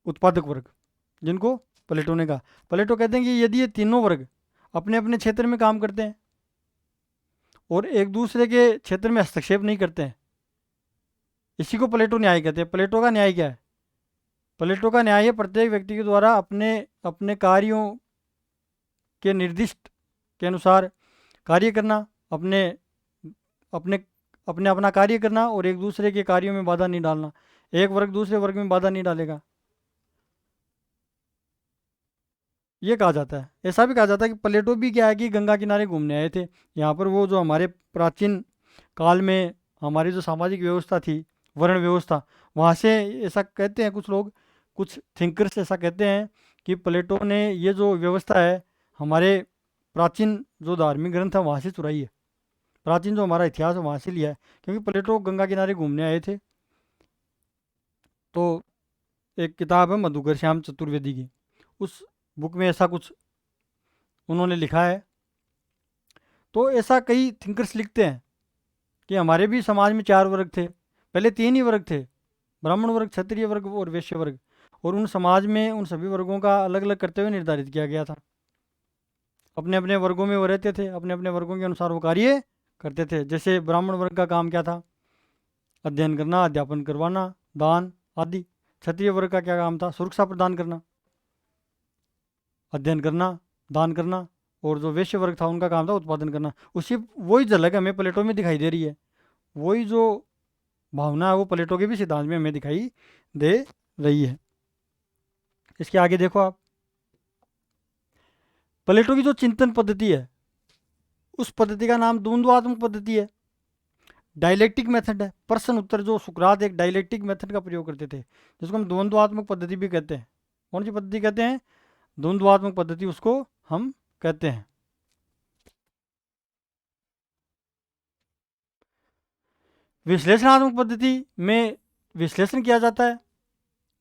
उत्पादक वर्ग, जिनको प्लेटो ने कहा। प्लेटो कहते हैं कि यदि ये तीनों वर्ग अपने अपने क्षेत्र में काम करते हैं और एक दूसरे के क्षेत्र में हस्तक्षेप नहीं करते हैं, इसी को प्लेटो न्याय कहते हैं। प्लेटो का न्याय क्या है? प्लेटो का न्याय है प्रत्येक व्यक्ति के द्वारा अपने अपने कार्यों के निर्दिष्ट के अनुसार कार्य करना, अपने अपने अपने अपना कार्य करना और एक दूसरे के कार्यों में बाधा नहीं डालना। एक वर्ग दूसरे वर्ग में बाधा नहीं डालेगा, ये कहा जाता है। ऐसा भी कहा जाता है कि प्लेटो भी क्या है कि गंगा किनारे घूमने आए थे यहाँ पर। वो जो हमारे प्राचीन काल में हमारी जो सामाजिक व्यवस्था थी, वर्ण व्यवस्था, वहाँ से, ऐसा कहते हैं कुछ लोग, कुछ थिंकर्स ऐसा कहते हैं कि प्लेटो ने ये जो व्यवस्था है हमारे प्राचीन जो धार्मिक ग्रंथ है वहाँ से चुराई है, प्राचीन जो हमारा इतिहास है वहाँ से लिया है, क्योंकि प्लेटो गंगा किनारे घूमने आए थे। तो एक किताब है मधुकर श्याम चतुर्वेदी की, उस बुक में ऐसा कुछ उन्होंने लिखा है। तो ऐसा कई थिंकर्स लिखते हैं कि हमारे भी समाज में 4 वर्ग थे, पहले 3 ही वर्ग थे, ब्राह्मण वर्ग, क्षत्रिय वर्ग और वैश्य वर्ग। और उन समाज में उन सभी वर्गों का अलग अलग करते हुए निर्धारित किया गया था। अपने अपने वर्गों में वो रहते थे, अपने अपने वर्गों के अनुसार वो कार्य करते थे। जैसे ब्राह्मण वर्ग का काम क्या था? अध्ययन करना, अध्यापन करवाना, दान आदि। क्षत्रिय वर्ग का क्या काम था? सुरक्षा प्रदान करना, अध्ययन करना, दान करना। और जो वैश्य वर्ग था उनका काम था उत्पादन करना। उसी वही झलक हमें प्लेटो में दिखाई दे रही है, वही जो भावना है वो प्लेटो के भी सिद्धांत में हमें दिखाई दे रही है। इसके आगे देखो आप, प्लेटो की जो चिंतन पद्धति है उस पद्धति का नाम द्वंद्वात्मक पद्धति है, डायलेक्टिक मेथड है। प्रश्न उत्तर, जो सुकरात एक डायलेक्टिक मेथड का प्रयोग करते थे, जिसको हम द्वंद्वात्मक पद्धति भी कहते हैं। कौन सी पद्धति कहते हैं? द्वंद्वात्मक पद्धति उसको हम कहते हैं। विश्लेषणात्मक पद्धति में विश्लेषण किया जाता है।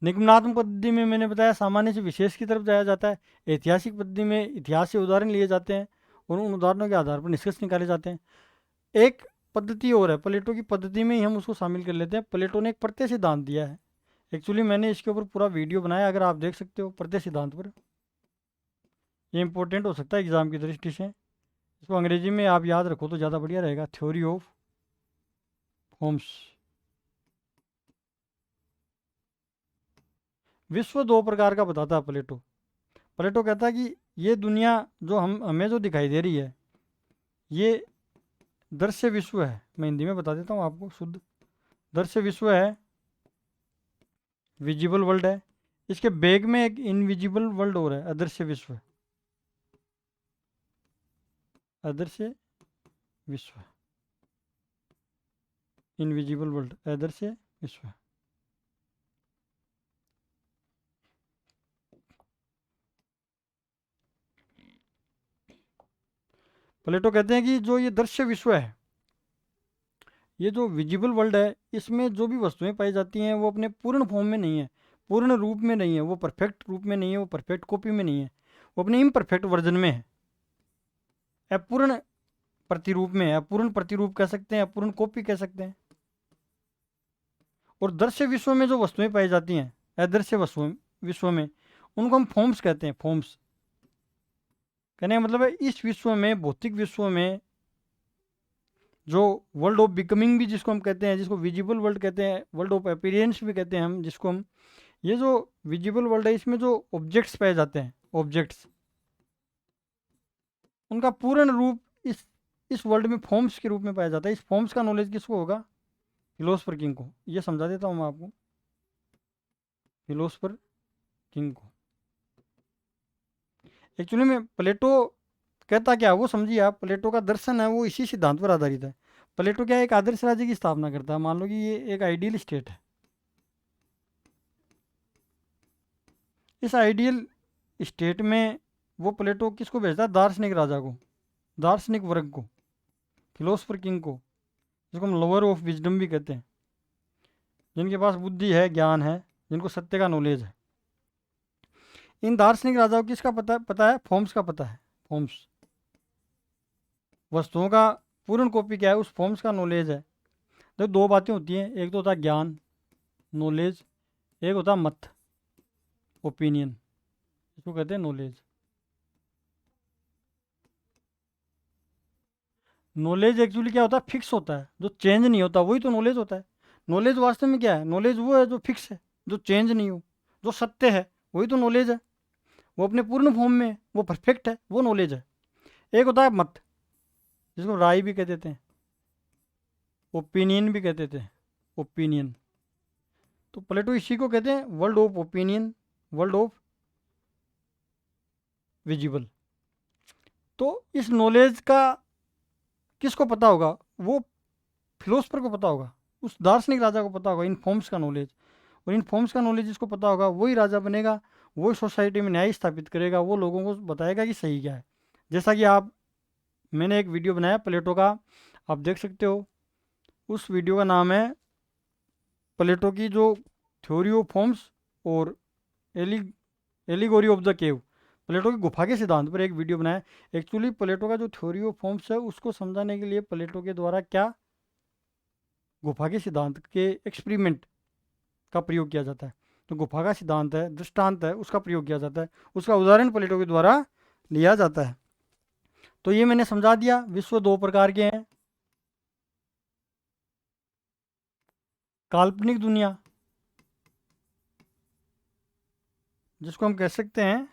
निगमनात्मक पद्धति में मैंने बताया सामान्य से विशेष की तरफ जाया जाता है। ऐतिहासिक पद्धति में इतिहास से उदाहरण लिए जाते हैं और उन उदाहरणों के आधार पर निष्कर्ष निकाले जाते हैं। एक पद्धति और है प्लेटो की पद्धति में ही हम उसको शामिल कर लेते हैं। प्लेटो ने एक प्रत्यय सिद्धांत दिया है। एक्चुअली मैंने इसके ऊपर पूरा वीडियो बनाया, अगर आप देख सकते हो प्रत्यय सिद्धांत पर। ये इंपॉर्टेंट हो सकता है एग्जाम की दृष्टि से, इसको अंग्रेजी में आप याद रखो तो ज़्यादा बढ़िया रहेगा। Theory of forms. विश्व 2 प्रकार का बताता है प्लेटो। प्लेटो कहता है कि ये दुनिया जो हमें जो दिखाई दे रही है ये दृश्य विश्व है। मैं हिंदी में बता देता हूँ आपको शुद्ध। दृश्य विश्व है, विजिबल वर्ल्ड है। इसके बैग में एक इनविजिबल वर्ल्ड और है, अदृश्य विश्व। अदृश्य विश्व, इनविजिबल वर्ल्ड, अदृश्य विश्व। प्लेटो कहते हैं कि जो ये दृश्य विश्व है, ये जो विजिबल वर्ल्ड है, इसमें जो भी वस्तुएं पाई जाती हैं वो अपने पूर्ण फॉर्म में नहीं है, पूर्ण रूप में नहीं है, वो परफेक्ट रूप में नहीं है, वो परफेक्ट कॉपी में नहीं है, वो अपने इम्परफेक्ट वर्जन में है, अपूर्ण प्रतिरूप में है। अपूर्ण प्रतिरूप कह सकते हैं, अपूर्ण कॉपी कह सकते हैं। और दृश्य विश्व में जो वस्तुएं पाई जाती हैं, अदृश्य वस्तुएं विश्व में, उनको हम फॉर्म्स कहते हैं। फॉर्म्स कहने का मतलब है इस विश्व में, भौतिक विश्व में, जो वर्ल्ड ऑफ बिकमिंग भी जिसको हम कहते हैं, जिसको विजिबल वर्ल्ड कहते हैं, वर्ल्ड ऑफ अपीयरेंस भी कहते हैं हम जिसको हम, ये जो विजिबल वर्ल्ड है इसमें जो ऑब्जेक्ट्स पाए जाते हैं, ऑब्जेक्ट्स, उनका पूर्ण रूप इस वर्ल्ड में फॉर्म्स के रूप में पाया जाता है। इस फॉर्म्स का नॉलेज किसको होगा? फिलोसफर किंग को। ये समझा देता हूँ मैं आपको, फिलोसफर किंग को। एक्चुअली में प्लेटो कहता क्या वो समझिए आप, प्लेटो का दर्शन है वो इसी सिद्धांत पर आधारित है। प्लेटो क्या है, एक आदर्श राज्य की स्थापना करता है। मान लो कि ये एक आइडियल स्टेट है। इस आइडियल स्टेट में वो प्लेटो किसको भेजता है? दार्शनिक राजा को, दार्शनिक वर्ग को, फिलोसफर किंग को, जिसको हम लवर ऑफ विजडम भी कहते हैं, जिनके पास बुद्धि है, ज्ञान है, जिनको सत्य का नॉलेज है। इन दार्शनिक राजाओं को किसका पता है? फॉर्म्स का पता है। फॉर्म्स, वस्तुओं का पूर्ण कॉपी क्या है, उस फॉर्म्स का नॉलेज है। तो दो बातें होती हैं, एक तो होता है ज्ञान, नॉलेज, एक होता है मत, ओपिनियन, इसको कहते हैं नॉलेज। नॉलेज एक्चुअली क्या होता है? फिक्स होता है, जो चेंज नहीं होता, वही तो नॉलेज होता है। नॉलेज वास्तव में क्या है? नॉलेज वो है जो फिक्स है, जो चेंज नहीं हो, जो सत्य है, वही तो नॉलेज है। वो अपने पूर्ण फॉर्म में है, वो परफेक्ट है, वो नॉलेज है। एक होता है मत, जिसको राय भी कह देते हैं, ओपिनियन भी कहते थे, ओपिनियन। तो प्लेटो इसी को कहते हैं world of opinion, world of visible. तो इस नॉलेज का किसको पता होगा? वो फिलोसफर को पता होगा, उस दार्शनिक राजा को पता होगा इन फॉर्म्स का नॉलेज। और इन फॉर्म्स का नॉलेज जिसको पता होगा वही राजा बनेगा, वही सोसाइटी में न्याय स्थापित करेगा, वो लोगों को बताएगा कि सही क्या है। जैसा कि मैंने एक वीडियो बनाया प्लेटो का, आप देख सकते हो। उस वीडियो का नाम है प्लेटो की जो थ्योरी ऑफ फॉर्म्स और एली allegory of the cave, Plato की गुफा के सिद्धांत पर एक वीडियो बनाया। एक्चुअली प्लेटो का जो थ्योरी ऑफ फॉर्म्स है उसको समझाने के लिए प्लेटो के द्वारा क्या गुफा के सिद्धांत के एक्सपेरिमेंट का प्रयोग किया जाता है। तो गुफा का सिद्धांत है, दृष्टांत है, उसका प्रयोग किया जाता है, उसका उदाहरण प्लेटो के द्वारा लिया जाता है। तो ये मैंने समझा दिया। विश्व दो प्रकार के हैं, काल्पनिक दुनिया, जिसको हम कह सकते हैं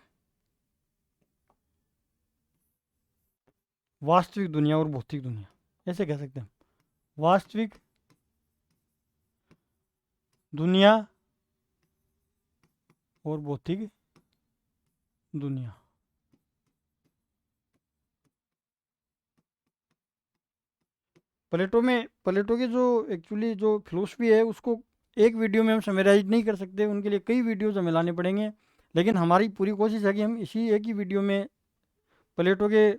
वास्तविक दुनिया, और भौतिक दुनिया, ऐसे कह सकते हैं। वास्तविक दुनिया और भौतिक दुनिया। प्लेटो के जो एक्चुअली जो फिलोसफी है उसको एक वीडियो में हम समराइज नहीं कर सकते, उनके लिए कई वीडियोज हमें लाने पड़ेंगे। लेकिन हमारी पूरी कोशिश है कि हम इसी एक ही वीडियो में प्लेटो के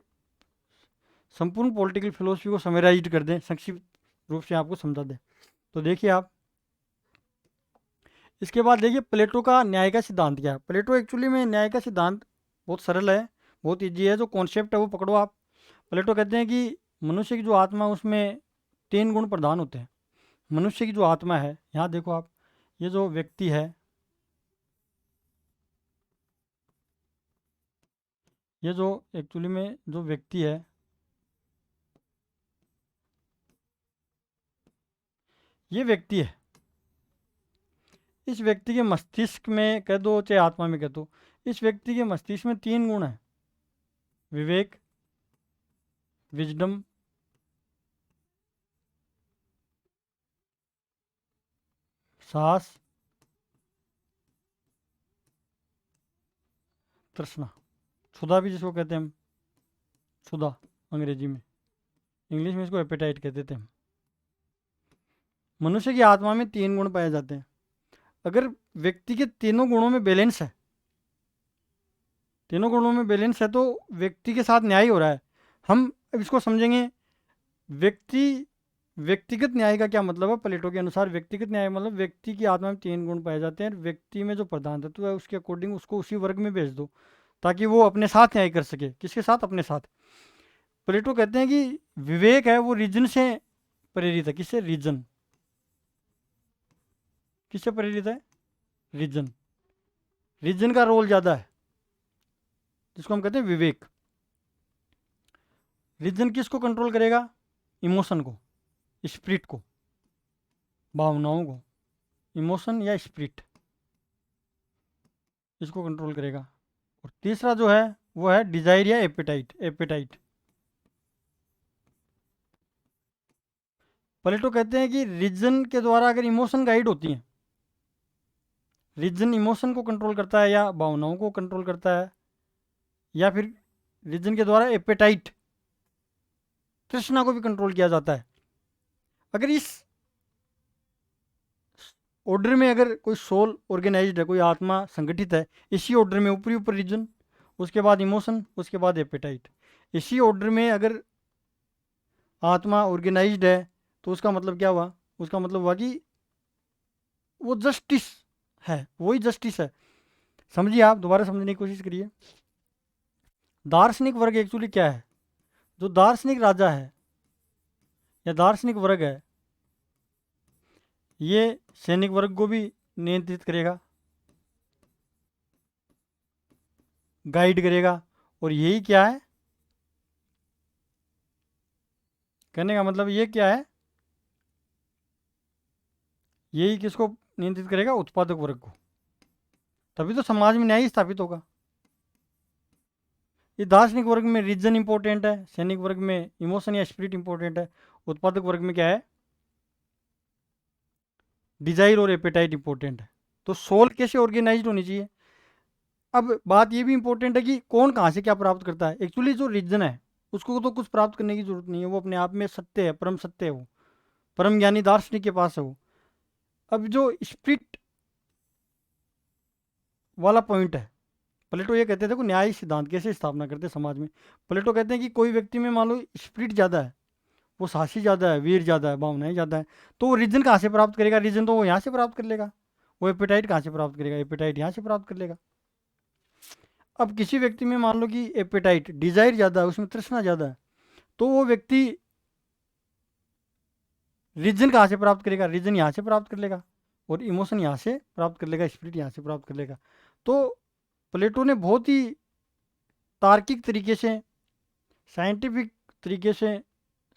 संपूर्ण पॉलिटिकल फिलोसफी को समराइज कर दें, संक्षिप्त रूप से आपको समझा दें। तो देखिए आप, इसके बाद देखिए प्लेटो का न्याय का सिद्धांत क्या है। प्लेटो एक्चुअली में न्याय का सिद्धांत बहुत सरल है, बहुत ईजी है। जो कॉन्सेप्ट है वो पकड़ो आप। प्लेटो कहते हैं कि मनुष्य की जो आत्मा, उसमें 3 गुण प्रधान होते हैं। मनुष्य की जो आत्मा है, यहाँ देखो आप, ये जो व्यक्ति है, ये जो एक्चुअली में जो व्यक्ति है, ये व्यक्ति है। इस व्यक्ति के मस्तिष्क में कह दो चाहे आत्मा में कह दो, इस व्यक्ति के मस्तिष्क में 3 गुण हैं: विवेक, विजडम, साहस, तृष्णा, क्षुधा भी जिसको कहते हैं हम, क्षुधा अंग्रेजी में, इंग्लिश में इसको एपेटाइट कहते थे हम। मनुष्य की आत्मा में 3 गुण पाए जाते हैं। अगर व्यक्ति के तीनों गुणों में बैलेंस है, तीनों गुणों में बैलेंस है, तो व्यक्ति के साथ न्याय हो रहा है। हम अब इसको समझेंगे, व्यक्ति व्यक्तिगत न्याय का क्या मतलब है प्लेटो के अनुसार? व्यक्तिगत न्याय मतलब व्यक्ति की आत्मा में 3 गुण पाए जाते हैं, व्यक्ति में जो प्रधान तत्व है उसके अकॉर्डिंग उसको उसी वर्ग में भेज दो ताकि वो अपने साथ न्याय कर सके। किसके साथ? अपने साथ। प्लेटो कहते हैं कि विवेक है वो रीजन से प्रेरित है। किससे? रीजन। किससे प्रेरित है? रीजन। रीजन का रोल ज़्यादा है, जिसको हम कहते हैं विवेक। रीजन किसको कंट्रोल करेगा? इमोशन को, स्पिरिट को, भावनाओं को। इमोशन या स्पिरिट इसको कंट्रोल करेगा। और तीसरा जो है वो है डिजायर या एपेटाइट। एपेटाइट। प्लेटो कहते हैं कि रीजन के द्वारा अगर इमोशन गाइड होती हैं, रीजन इमोशन को कंट्रोल करता है या भावनाओं को कंट्रोल करता है, या फिर रीजन के द्वारा एपेटाइट तृष्णा को भी कंट्रोल किया जाता है। अगर इस ऑर्डर में अगर कोई सोल ऑर्गेनाइज्ड है, कोई आत्मा संगठित है, इसी ऑर्डर में ऊपरी ऊपर रीजन, उसके बाद इमोशन, उसके बाद एपेटाइट, इसी ऑर्डर में अगर आत्मा ऑर्गेनाइज्ड है, तो उसका मतलब क्या हुआ? उसका मतलब हुआ कि वो जस्टिस है, वही जस्टिस है। समझिए, आप दोबारा समझने की कोशिश करिए। दार्शनिक वर्ग एक्चुअली क्या है? जो दार्शनिक राजा है या दार्शनिक वर्ग है, ये सैनिक वर्ग को भी नियंत्रित करेगा, गाइड करेगा। और यही क्या है? कहने का मतलब ये क्या है? यही किसको नियंत्रित करेगा? उत्पादक वर्ग को। तभी तो समाज में न्याय स्थापित होगा। ये दार्शनिक वर्ग में रीजन इंपॉर्टेंट है, सैनिक वर्ग में इमोशन या स्पिरिट इंपॉर्टेंट है, उत्पादक वर्ग में क्या है? डिजायर और एपेटाइट इंपॉर्टेंट है। तो सोल कैसे ऑर्गेनाइज्ड होनी चाहिए? अब बात ये भी इंपॉर्टेंट है कि कौन कहाँ से क्या प्राप्त करता है। एक्चुअली जो रीजन है उसको तो कुछ प्राप्त करने की जरूरत नहीं है, वो अपने आप में सत्य है, परम सत्य है, वो परम ज्ञानी दार्शनिक के पास है वो। अब जो स्पिरिट वाला पॉइंट है, प्लेटो ये कहते थे कि न्याय सिद्धांत कैसे स्थापना करते हैं समाज में। प्लेटो कहते हैं कि कोई व्यक्ति में मान लो स्पिरिट ज़्यादा है, वो साहसी ज़्यादा है, वीर ज़्यादा है, भावनाएं ज़्यादा है, तो वो रीजन कहाँ से प्राप्त करेगा? रीजन तो वो यहाँ से प्राप्त कर लेगा। वो एपेटाइट कहाँ से प्राप्त करेगा? एपेटाइट यहाँ से प्राप्त कर लेगा। अब किसी व्यक्ति में मान लो कि एपेटाइट डिजायर ज़्यादा है, उसमें तृष्णा ज़्यादा है, तो वो व्यक्ति रीजन कहाँ से प्राप्त करेगा? रीजन यहाँ से प्राप्त कर लेगा, और इमोशन यहाँ से प्राप्त कर लेगा, स्पिरिट यहाँ से प्राप्त कर लेगा। तो प्लेटो ने बहुत ही तार्किक तरीके से, साइंटिफिक तरीके से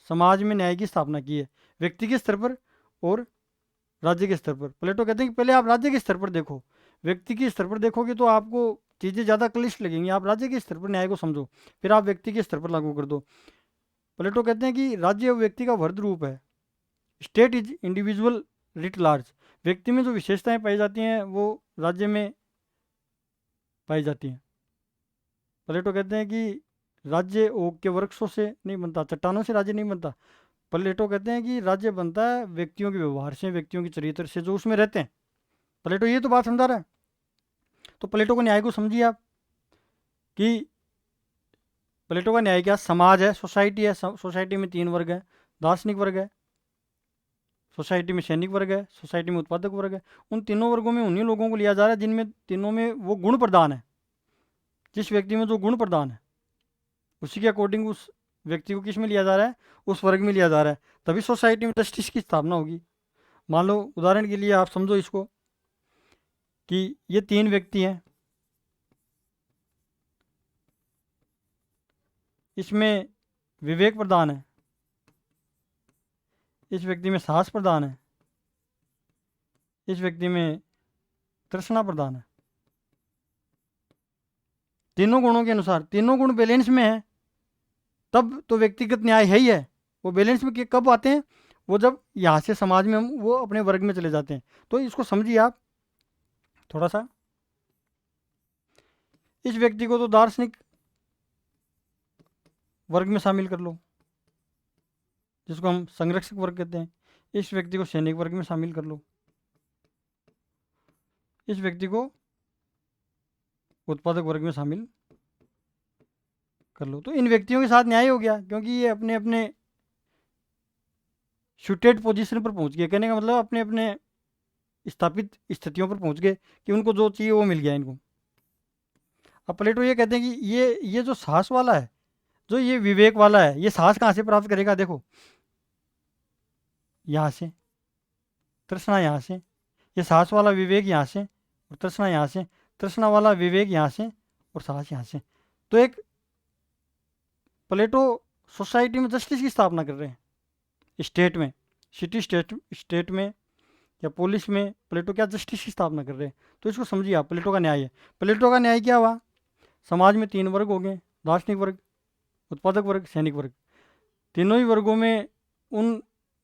समाज में न्याय की स्थापना की है, व्यक्ति के स्तर पर और राज्य के स्तर पर। प्लेटो कहते हैं कि पहले आप राज्य के स्तर पर देखो, व्यक्ति के स्तर पर देखोगे तो आपको चीज़ें ज़्यादा क्लिष्ट लगेंगी। आप राज्य के स्तर पर न्याय को समझो, फिर आप व्यक्ति के स्तर पर लागू कर दो। प्लेटो कहते हैं कि राज्य व्यक्ति का वर्ध रूप है, state is individual writ large. व्यक्ति में जो विशेषताएं पाई जाती हैं वो राज्य में पाई जाती हैं। प्लेटो कहते हैं कि राज्य ओक के वृक्षों से नहीं बनता, चट्टानों से राज्य नहीं बनता। प्लेटो कहते हैं कि राज्य बनता है व्यक्तियों के व्यवहार से, व्यक्तियों के चरित्र से, जो उसमें रहते हैं। प्लेटो ये तो बात समझा रहा है। तो प्लेटो को न्याय को समझिए आप कि प्लेटो का न्याय क्या? समाज है, सोसाइटी है, सोसाइटी में 3 वर्ग है। दार्शनिक वर्ग है, सोसाइटी में सैनिक वर्ग है, सोसाइटी में उत्पादक वर्ग है। उन तीनों वर्गों में उन्हीं लोगों को लिया जा रहा है जिनमें तीनों में वो गुण प्रदान है। जिस व्यक्ति में जो गुण प्रदान है उसी के अकॉर्डिंग उस व्यक्ति को किस में लिया जा रहा है? उस वर्ग में लिया जा रहा है। तभी सोसाइटी में जस्टिस की स्थापना होगी। मान लो उदाहरण के लिए आप समझो इसको कि ये 3 व्यक्ति हैं, इसमें विवेक प्रदान है, इस व्यक्ति में साहस प्रदान है, इस व्यक्ति में तृष्णा प्रदान है। तीनों गुणों के अनुसार तीनों गुण बैलेंस में है, तब तो व्यक्तिगत न्याय है ही है। वो बैलेंस में कब आते हैं? वो जब यहाँ से समाज में हम वो अपने वर्ग में चले जाते हैं। तो इसको समझिए आप थोड़ा सा। इस व्यक्ति को तो दार्शनिक वर्ग में शामिल कर लो, जिसको हम संरक्षक वर्ग कहते हैं। इस व्यक्ति को सैनिक वर्ग में शामिल कर लो, इस व्यक्ति को उत्पादक वर्ग में शामिल कर लो। तो इन व्यक्तियों के साथ न्याय हो गया, क्योंकि ये अपने अपने शूटेड पोजीशन पर पहुंच गए, कहने का मतलब अपने अपने स्थापित स्थितियों पर पहुंच गए कि उनको जो चाहिए वो मिल गया इनको। अब प्लेटो ये कहते हैं कि ये जो साहस वाला है, जो ये विवेक वाला है, ये साहस कहाँ से प्राप्त करेगा? देखो, यहाँ से, तृष्णा यहाँ से, ये साहस वाला विवेक यहाँ से, और तृष्णा यहाँ से, तृष्णा वाला विवेक यहाँ से, और साहस यहाँ से। तो एक प्लेटो सोसाइटी में जस्टिस की स्थापना कर रहे हैं, स्टेट में, सिटी स्टेट में या पुलिस में प्लेटो क्या जस्टिस की स्थापना कर रहे हैं। तो इसको समझिए आप, प्लेटो का न्याय है। प्लेटो का न्याय क्या हुआ? समाज में 3 वर्ग हो गए, दार्शनिक वर्ग, उत्पादक वर्ग, सैनिक वर्ग। तीनों ही वर्गों में उन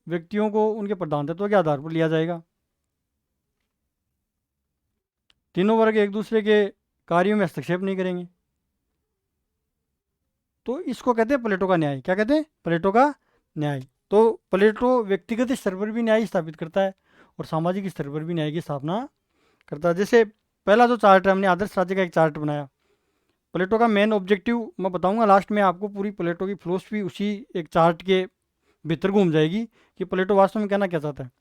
व्यक्तियों को उनके प्रधान तत्व के आधार पर लिया जाएगा। तीनों वर्ग एक दूसरे के कार्यों में हस्तक्षेप नहीं करेंगे। तो इसको कहते हैं प्लेटो का न्याय। क्या कहते हैं? प्लेटो का न्याय। तो प्लेटो व्यक्तिगत स्तर पर भी न्याय स्थापित करता है और सामाजिक स्तर पर भी न्याय की स्थापना करता है। जैसे पहला जो चार्ट है, हमने आदर्श राज्य का एक चार्ट बनाया। प्लेटो का मेन ऑब्जेक्टिव मैं बताऊंगा लास्ट में आपको, पूरी प्लेटो की फिलोसफी उसी एक चार्ट के भीतर घूम जाएगी कि प्लेटो वास्तव में कहना क्या चाहता है।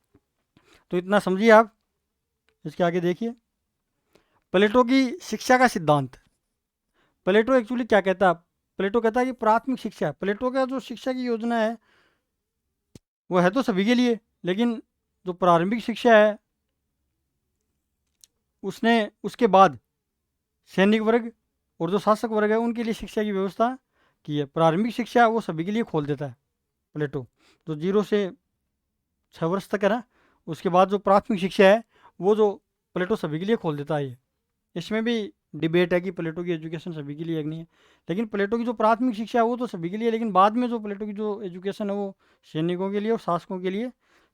तो इतना समझिए आप। इसके आगे देखिए, प्लेटो की शिक्षा का सिद्धांत। प्लेटो एक्चुअली क्या कहता है? प्लेटो कहता है कि प्राथमिक शिक्षा, प्लेटो का जो शिक्षा की योजना है वो है तो सभी के लिए, लेकिन जो प्रारंभिक शिक्षा है उसने उसके बाद सैनिक वर्ग और जो शासक वर्ग है उनके लिए शिक्षा की व्यवस्था की है। प्रारंभिक शिक्षा वो सभी के लिए खोल देता है प्लेटो, जो 0 से 6 वर्ष तक है ना। उसके बाद जो प्राथमिक शिक्षा है वो जो प्लेटो सभी के लिए खोल देता है। ये इसमें भी डिबेट है कि प्लेटो की एजुकेशन सभी के लिए एक नहीं है, लेकिन प्लेटो की जो प्राथमिक शिक्षा है वो तो सभी के लिए, लेकिन बाद में जो प्लेटो की जो एजुकेशन है वो सैनिकों के लिए और शासकों के लिए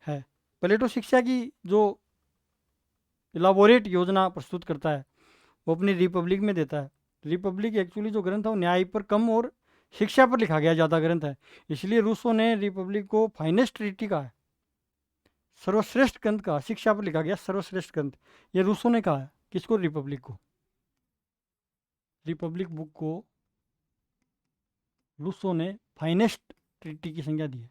है। प्लेटो शिक्षा की जो इलाबोरेट योजना प्रस्तुत करता है वो अपनी रिपब्लिक में देता है। रिपब्लिक एक्चुअली जो ग्रंथ है वो न्याय पर कम और शिक्षा पर लिखा गया ज़्यादा ग्रंथ है, इसलिए रूसो ने रिपब्लिक को फाइनेस्ट ट्रीटी कहा है, सर्वश्रेष्ठ ग्रंथ कहा। शिक्षा पर लिखा गया सर्वश्रेष्ठ ग्रंथ, ये रूसो ने कहा है। किसको? रिपब्लिक को। रिपब्लिक बुक को रूसो ने फाइनेस्ट ट्रीटी की संज्ञा दी है।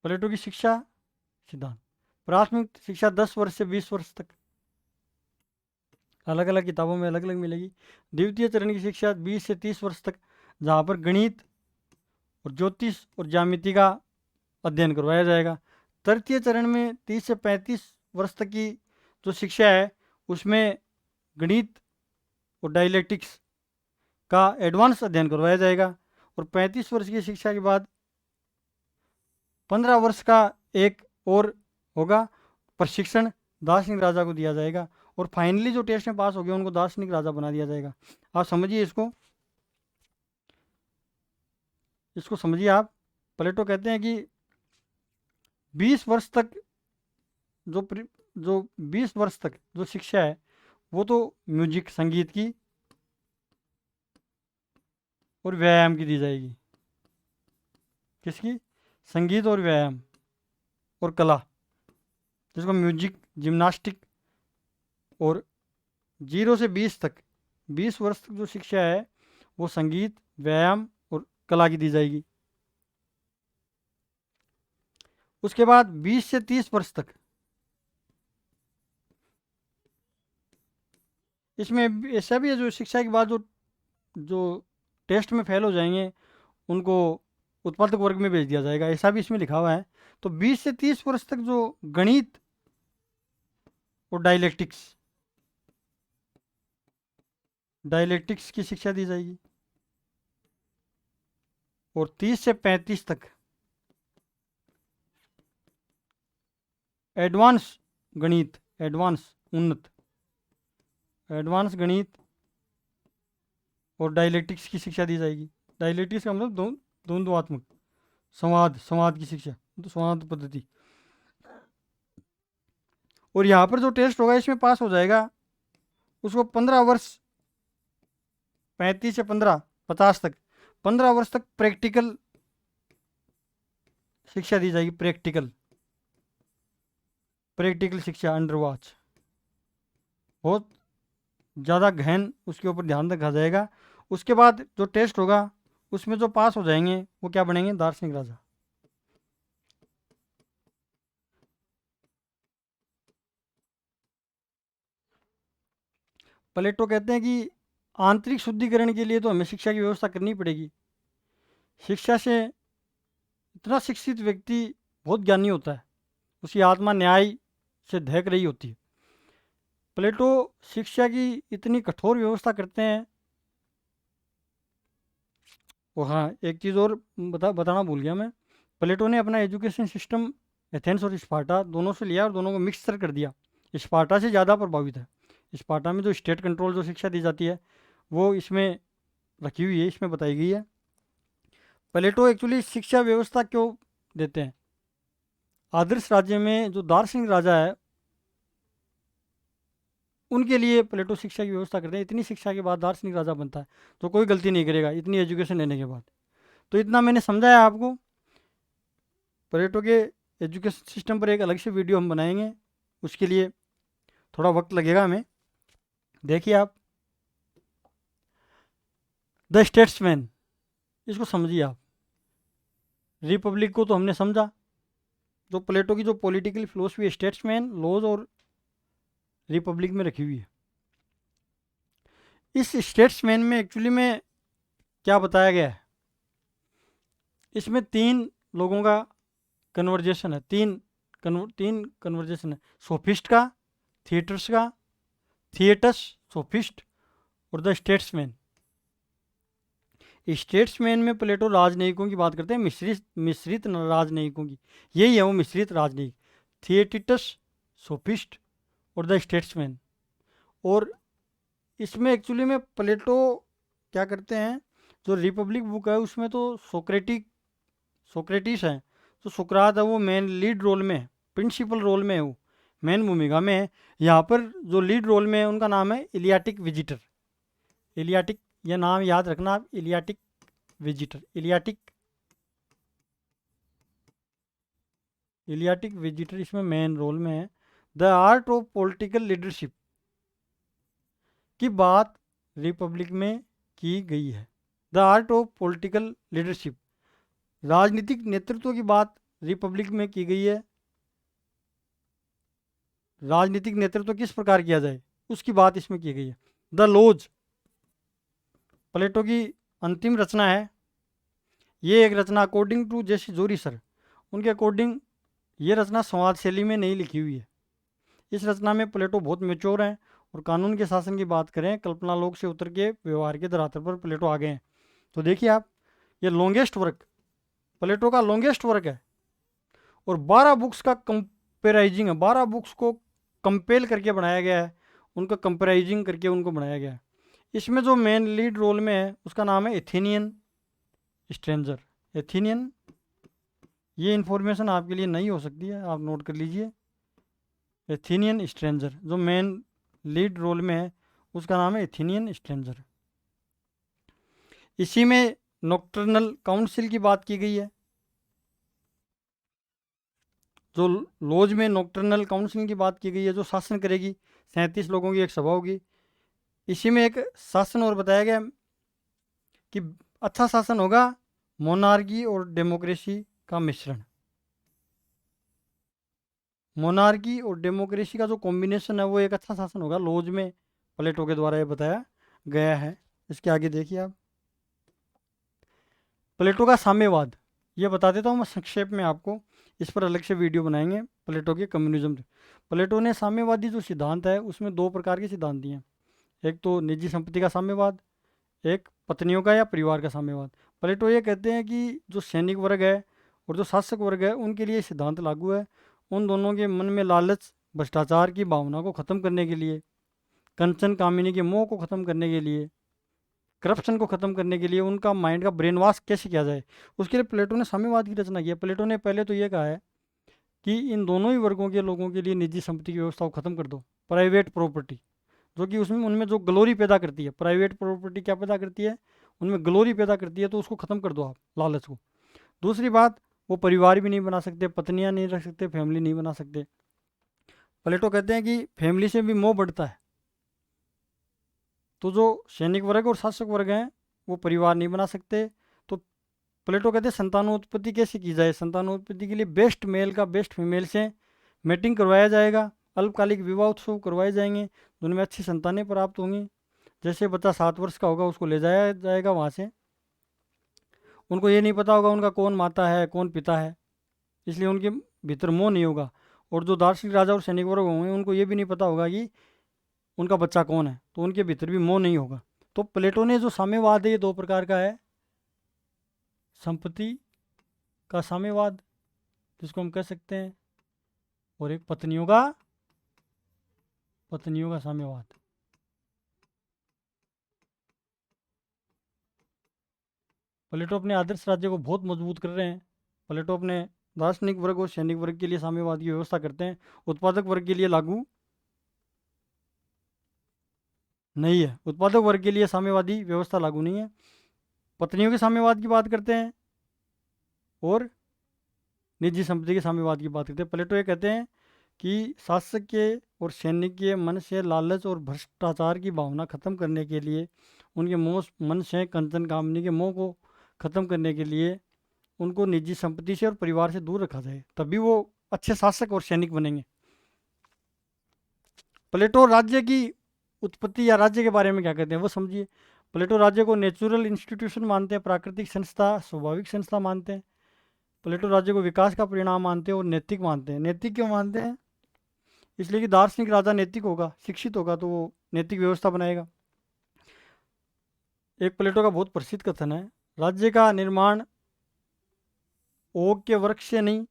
प्लेटो की शिक्षा सिद्धांत। प्राथमिक शिक्षा 10 वर्ष से 20 वर्ष तक, अलग अलग किताबों में अलग अलग मिलेगी। द्वितीय चरण की शिक्षा 20 से 30 वर्ष तक, जहाँ पर गणित और ज्योतिष और ज्यामिति का अध्ययन करवाया जाएगा। तृतीय चरण में 30 से 35 वर्ष तक की जो शिक्षा है उसमें गणित और डायलेक्टिक्स का एडवांस अध्ययन करवाया जाएगा। और 35 वर्ष की शिक्षा के बाद 15 वर्ष का एक और होगा प्रशिक्षण, दार्शनिक राजा को दिया जाएगा। और फाइनली जो टेस्ट में पास हो गया उनको दार्शनिक राजा बना दिया जाएगा। आप समझिए इसको, इसको समझिए आप। प्लेटो कहते हैं कि 20 वर्ष तक जो 20 वर्ष तक जो शिक्षा है वो तो म्यूजिक, संगीत की और व्यायाम की दी जाएगी। किसकी? संगीत और व्यायाम और कला, जिसको म्यूजिक, जिम्नास्टिक। और 0 से 20 तक, 20 वर्ष तक जो शिक्षा है वो संगीत, व्यायाम और कला की दी जाएगी। उसके बाद 20 से 30 वर्ष तक इसमें ऐसा भी है जो शिक्षा के बाद जो जो टेस्ट में फेल हो जाएंगे उनको उत्पादक वर्ग में भेज दिया जाएगा, ऐसा भी इसमें लिखा हुआ है। तो 20 से 30 वर्ष तक जो गणित और डायलेक्टिक्स की शिक्षा दी जाएगी। और 30 से 35 तक एडवांस गणित, एडवांस गणित और डायलेक्टिक्स की शिक्षा दी जाएगी। डायलेक्टिक्स का मतलब द्वंद्वात्मक संवाद की शिक्षा, तो संवाद पद्धति। और यहाँ पर जो टेस्ट होगा इसमें पास हो जाएगा उसको 15 वर्ष, 35 से 15, 50 तक, 15 वर्ष तक प्रैक्टिकल शिक्षा दी जाएगी। प्रैक्टिकल शिक्षा अंडर वॉच, बहुत ज़्यादा गहन उसके ऊपर ध्यान रखा जाएगा। उसके बाद जो टेस्ट होगा उसमें जो पास हो जाएंगे वो क्या बनेंगे, दार्शनिक राजा। प्लेटो कहते हैं कि आंतरिक शुद्धिकरण के लिए तो हमें शिक्षा की व्यवस्था करनी पड़ेगी। शिक्षा से इतना शिक्षित व्यक्ति बहुत ज्ञानी होता है, उसकी आत्मा न्याय से दहक रही होती है। प्लेटो शिक्षा की इतनी कठोर व्यवस्था करते हैं। वो हाँ, एक चीज़ और बताना भूल गया मैं। प्लेटो ने अपना एजुकेशन सिस्टम एथेंस और स्पार्टा दोनों से लिया और दोनों को मिक्सर कर दिया। स्पार्टा से ज़्यादा प्रभावित है। स्पार्टा में जो स्टेट कंट्रोल जो शिक्षा दी जाती है वो इसमें रखी हुई है, इसमें बताई गई है। प्लेटो एक्चुअली शिक्षा व्यवस्था क्यों देते हैं? आदर्श राज्य में जो दार्शनिक राजा है उनके लिए प्लेटो शिक्षा की व्यवस्था करते हैं। इतनी शिक्षा के बाद दार्शनिक राजा बनता है तो कोई गलती नहीं करेगा इतनी एजुकेशन लेने के बाद। तो इतना मैंने समझाया आपको। प्लेटो के एजुकेशन सिस्टम पर एक अलग से वीडियो हम बनाएंगे, उसके लिए थोड़ा वक्त लगेगा हमें। देखिए आप, द स्टेट्समैन, इसको समझिए आप। रिपब्लिक को तो हमने समझा, जो प्लेटो की जो पॉलिटिकल फिलोसफी स्टेट्समैन, लॉज और रिपब्लिक में रखी हुई है। इस स्टेट्समैन में एक्चुअली में क्या बताया गया है, इसमें तीन लोगों का कन्वर्जेशन है, तीन कन्वर्जेशन है। सोफिस्ट का, थिएटर्स का, थिएटस, सोफिस्ट और द स्टेट्समैन। स्टेट्समैन में प्लेटो राजनयिकों की बात करते हैं, मिश्रित राजनयिकों की। यही है वो मिश्रित राजनयिक, थिएटिटस, सोफिस्ट और द स्टेट्समैन। और इसमें एक्चुअली में प्लेटो क्या करते हैं, जो रिपब्लिक बुक है उसमें तो सोक्रेटिस है, जो सुकरात है वो मेन लीड रोल में है, प्रिंसिपल रोल में है, वो मेन भूमिका में है। यहाँ पर जो लीड रोल में है उनका नाम है इलियाटिक विजिटर। इलियाटिक, यह नाम याद रखना आप, इलियाटिक विजिटर। इलियाटिक विजिटर इसमें मेन रोल में है। The art of political leadership की बात रिपब्लिक में की गई है। The art of political leadership, राजनीतिक नेतृत्व की बात रिपब्लिक में की गई है। राजनीतिक नेतृत्व किस प्रकार किया जाए उसकी बात इसमें की गई है। द लॉज प्लेटो की अंतिम रचना है। ये एक रचना अकॉर्डिंग टू जेसी जोरी सर, उनके अकॉर्डिंग ये रचना संवाद शैली में नहीं लिखी हुई है। इस रचना में प्लेटो बहुत मेच्योर हैं और कानून के शासन की बात करें, कल्पना लोक से उतर के व्यवहार के धरातल पर प्लेटो आ गए हैं। तो देखिए आप, ये लॉन्गेस्ट वर्क, प्लेटो का लॉन्गेस्ट वर्क है और 12 बुक्स का कंपेराइजिंग है। 12 बुक्स को कंपेल करके बनाया गया है, उनका कंपेराइजिंग करके उनको बनाया गया है। इसमें जो मेन लीड रोल में है उसका नाम है एथेनियन स्ट्रेंजर। एथेनियन, ये इन्फॉर्मेशन आपके लिए नहीं हो सकती है, आप नोट कर लीजिए। एथेनियन स्ट्रेंजर, जो मेन लीड रोल में है उसका नाम है एथेनियन स्ट्रेंजर। इसी में नॉक्टर्नल काउंसिल की बात की गई है। जो लॉज में नॉक्टर्नल काउंसिल की बात की गई है, जो शासन करेगी, 37 लोगों की एक सभा होगी। इसी में एक शासन और बताया गया कि अच्छा शासन होगा मोनार्की और डेमोक्रेसी का मिश्रण। मोनार्की और डेमोक्रेसी का जो कॉम्बिनेशन है वो एक अच्छा शासन होगा, लॉज में प्लेटो के द्वारा ये बताया गया है। इसके आगे देखिए आप, प्लेटो का साम्यवाद, ये बता देता हूँ मैं संक्षेप में आपको, इस पर अलग से वीडियो बनाएंगे। प्लेटो के कम्युनिज्म, प्लेटो ने साम्यवादी जो सिद्धांत है उसमें दो प्रकार के सिद्धांत दिए हैं। एक तो निजी संपत्ति का साम्यवाद, एक पत्नियों का या परिवार का साम्यवाद। प्लेटो ये कहते हैं कि जो सैनिक वर्ग है और जो शासक वर्ग है उनके लिए सिद्धांत लागू है। उन दोनों के मन में लालच, भ्रष्टाचार की भावना को ख़त्म करने के लिए, कंचन कामिनी के मोह को ख़त्म करने के लिए, करप्शन को ख़त्म करने के लिए, उनका माइंड का ब्रेन वॉश कैसे किया जाए, उसके लिए प्लेटो ने साम्यवाद की रचना की है। प्लेटो ने पहले तो ये कहा है कि इन दोनों ही वर्गों के लोगों के लिए निजी संपत्ति की व्यवस्था को ख़त्म कर दो। प्राइवेट प्रॉपर्टी, जो कि उसमें उनमें जो ग्लोरी पैदा करती है, प्राइवेट प्रॉपर्टी क्या पैदा करती है, उनमें ग्लोरी पैदा करती है, तो उसको ख़त्म कर दो आप, लालच को। दूसरी बात, वो परिवार भी नहीं बना सकते, पत्नियां नहीं रख सकते, फैमिली नहीं बना सकते। प्लेटो कहते हैं कि फैमिली से भी मोह बढ़ता है। तो जो सैनिक वर्ग और शासक वर्ग हैं वो परिवार नहीं बना सकते। तो प्लेटो कहते हैं संतानोत्पत्ति कैसे की जाए। संतानोत्पत्ति के लिए बेस्ट मेल का बेस्ट फीमेल से मेटिंग करवाया जाएगा, अल्पकालिक विवाह उत्सव करवाए जाएंगे, दोनों में अच्छी संतानें प्राप्त होंगी। जैसे बच्चा 7 वर्ष का होगा उसको ले जाया जाएगा वहाँ से। उनको ये नहीं पता होगा उनका कौन माता है कौन पिता है, इसलिए उनके भीतर मोह नहीं होगा। और जो दार्शनिक राजा और सैनिक वर्ग होंगे उनको ये भी नहीं पता होगा कि उनका बच्चा कौन है, तो उनके भीतर भी मोह नहीं होगा। तो प्लेटो ने जो साम्यवाद है ये 2 प्रकार का है। संपत्ति का साम्यवाद जिसको हम कह सकते हैं, और एक पत्नियों का साम्यवाद। प्लेटो अपने आदर्श राज्य को बहुत मजबूत कर रहे हैं। प्लेटो अपने दार्शनिक वर्ग और सैनिक वर्ग के लिए साम्यवाद की व्यवस्था करते हैं, उत्पादक वर्ग के लिए लागू नहीं है। उत्पादक वर्ग के लिए साम्यवादी व्यवस्था लागू नहीं है। पत्नियों के साम्यवाद की बात करते हैं और निजी संपत्ति के साम्यवाद की बात करते हैं। प्लेटो ये कहते हैं कि शासक के और सैनिक के मन से लालच और भ्रष्टाचार की भावना खत्म करने के लिए, उनके मोह मन से कंचन कामनी के मोह को खत्म करने के लिए उनको निजी संपत्ति से और परिवार से दूर रखा जाए, तभी वो अच्छे शासक और सैनिक बनेंगे। प्लेटो राज्य की उत्पत्ति या राज्य के बारे में क्या कहते हैं वो समझिए। प्लेटो राज्य को नेचुरल इंस्टीट्यूशन मानते हैं, प्राकृतिक संस्था, स्वाभाविक संस्था मानते हैं। प्लेटो राज्य को विकास का परिणाम मानते हैं और नैतिक मानते हैं। नैतिक क्यों मानते हैं? इसलिए कि दार्शनिक राजा नैतिक होगा, शिक्षित होगा, तो वो नैतिक व्यवस्था बनाएगा। एक प्लेटो का बहुत प्रसिद्ध कथन है, राज्य का निर्माण ओक के वृक्ष से नहीं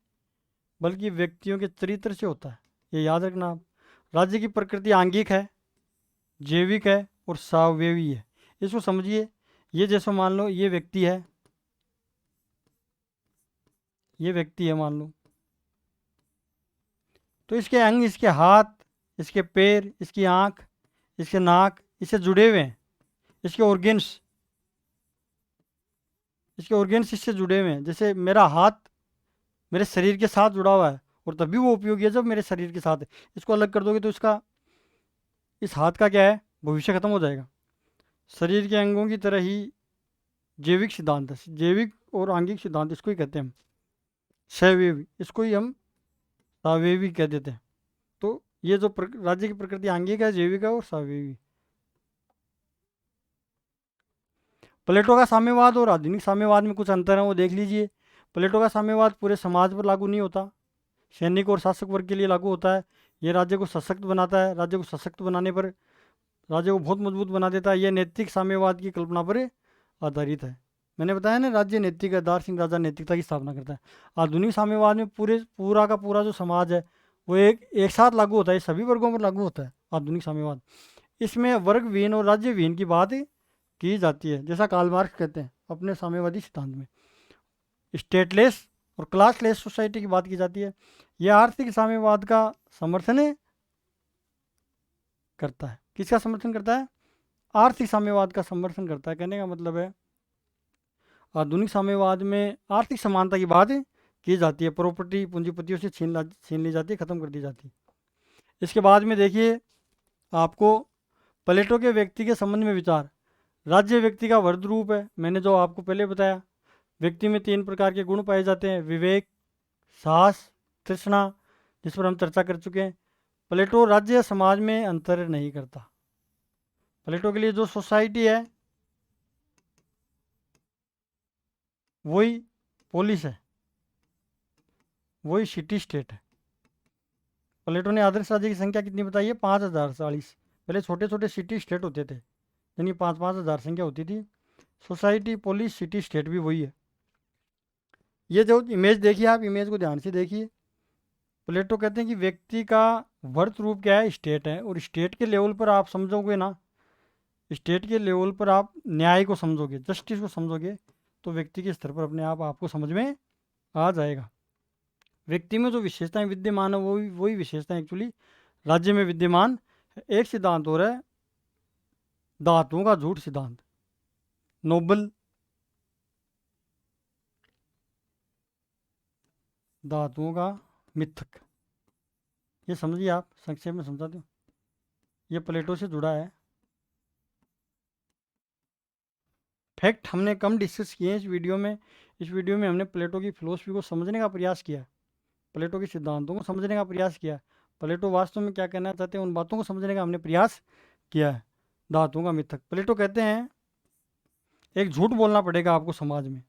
बल्कि व्यक्तियों के चरित्र से होता है। ये याद रखना आप। राज्य की प्रकृति आंगिक है, जैविक है और सावयवी है। इसको समझिए। ये जैसे मान लो ये व्यक्ति है, ये व्यक्ति है मान लो, तो इसके अंग, इसके हाथ, इसके पैर, इसकी आँख, इसके नाक इससे जुड़े हुए हैं। इसके ऑर्गेन्स इससे जुड़े हुए हैं। जैसे मेरा हाथ मेरे शरीर के साथ जुड़ा हुआ है और तभी वो उपयोगी है जब मेरे शरीर के साथ है। इसको अलग कर दोगे तो इसका, इस हाथ का क्या है, भविष्य खत्म हो जाएगा। शरीर के अंगों की तरह ही जैविक सिद्धांत है। जैविक और आंगिक सिद्धांत इसको ही कहते हैं हम। सवयवी इसको ही हम सावयवी कह देते हैं। तो ये जो राज्य की प्रकृति आंगिक है, जैविक है और सावयवी। प्लेटो का साम्यवाद और आधुनिक साम्यवाद में कुछ अंतर है, वो देख लीजिए। प्लेटो का साम्यवाद पूरे समाज पर लागू नहीं होता, सैनिक और शासक वर्ग के लिए लागू होता है। ये राज्य को सशक्त बनाता है, राज्य को सशक्त बनाने पर राज्य को बहुत मजबूत बना देता है। यह नैतिक साम्यवाद की कल्पना पर आधारित है। मैंने बताया ना, राज्य नैतिक है, दार्शनिक राजा नैतिकता की स्थापना करता है। आधुनिक साम्यवाद में पूरा का पूरा जो समाज है वो एक साथ लागू होता है, सभी वर्गों पर लागू होता है आधुनिक साम्यवाद। इसमें वर्ग विहीन और राज्य विहीन की बात की जाती है, जैसा कार्ल मार्क्स कहते हैं अपने साम्यवादी सिद्धांत में। स्टेटलेस और क्लासलेस सोसाइटी की बात की जाती है। यह आर्थिक साम्यवाद का समर्थन करता है। किसका समर्थन करता है? आर्थिक साम्यवाद का समर्थन करता है। कहने का मतलब है आधुनिक साम्यवाद में आर्थिक समानता की बात की जाती है, प्रॉपर्टी पूंजीपतियों से छीन ली जाती है, खत्म कर दी जाती है। इसके बाद में देखिए आपको प्लेटो के व्यक्ति के संबंध में विचार। राज्य व्यक्ति का वर्ध रूप है, मैंने जो आपको पहले बताया। व्यक्ति में 3 प्रकार के गुण पाए जाते हैं, विवेक, साहस, तृष्णा, जिस पर हम चर्चा कर चुके हैं। प्लेटो राज्य समाज में अंतर नहीं करता। प्लेटो के लिए जो सोसाइटी है वही पोलिस है, वही सिटी स्टेट है। प्लेटो ने आदर्श राज्य की संख्या कितनी बताई है? 5040। पहले छोटे छोटे सिटी स्टेट होते थे, यानी 5-5 हज़ार संख्या होती थी। सोसाइटी, पोलिस, सिटी स्टेट भी वही है। ये जो इमेज देखिए आप, इमेज को ध्यान से देखिए। प्लेटो कहते हैं कि व्यक्ति का वर्त रूप क्या है? स्टेट है। और स्टेट के लेवल पर आप समझोगे ना, स्टेट के लेवल पर आप न्याय को समझोगे, जस्टिस को समझोगे, तो व्यक्ति के स्तर पर अपने आप आपको समझ में आ जाएगा। व्यक्ति में जो विशेषताएं विद्यमान है वही विशेषताएं एक्चुअली राज्य में विद्यमान है। एक सिद्धांत और है, धातुओं का झूठ सिद्धांत, नोबल धातुओं का मिथक। ये समझिए आप, संक्षेप में समझा दूँ। ये प्लेटो से जुड़ा है। फैक्ट हमने कम डिस्कस किए हैं इस वीडियो में। इस वीडियो में हमने प्लेटो की फिलोसफी को समझने का प्रयास किया, प्लेटो के सिद्धांतों को समझने का प्रयास किया, प्लेटो वास्तव में क्या कहना चाहते हैं उन बातों को समझने का हमने प्रयास किया है। धातुओं का मिथक। प्लेटो कहते हैं एक झूठ बोलना पड़ेगा आपको समाज में।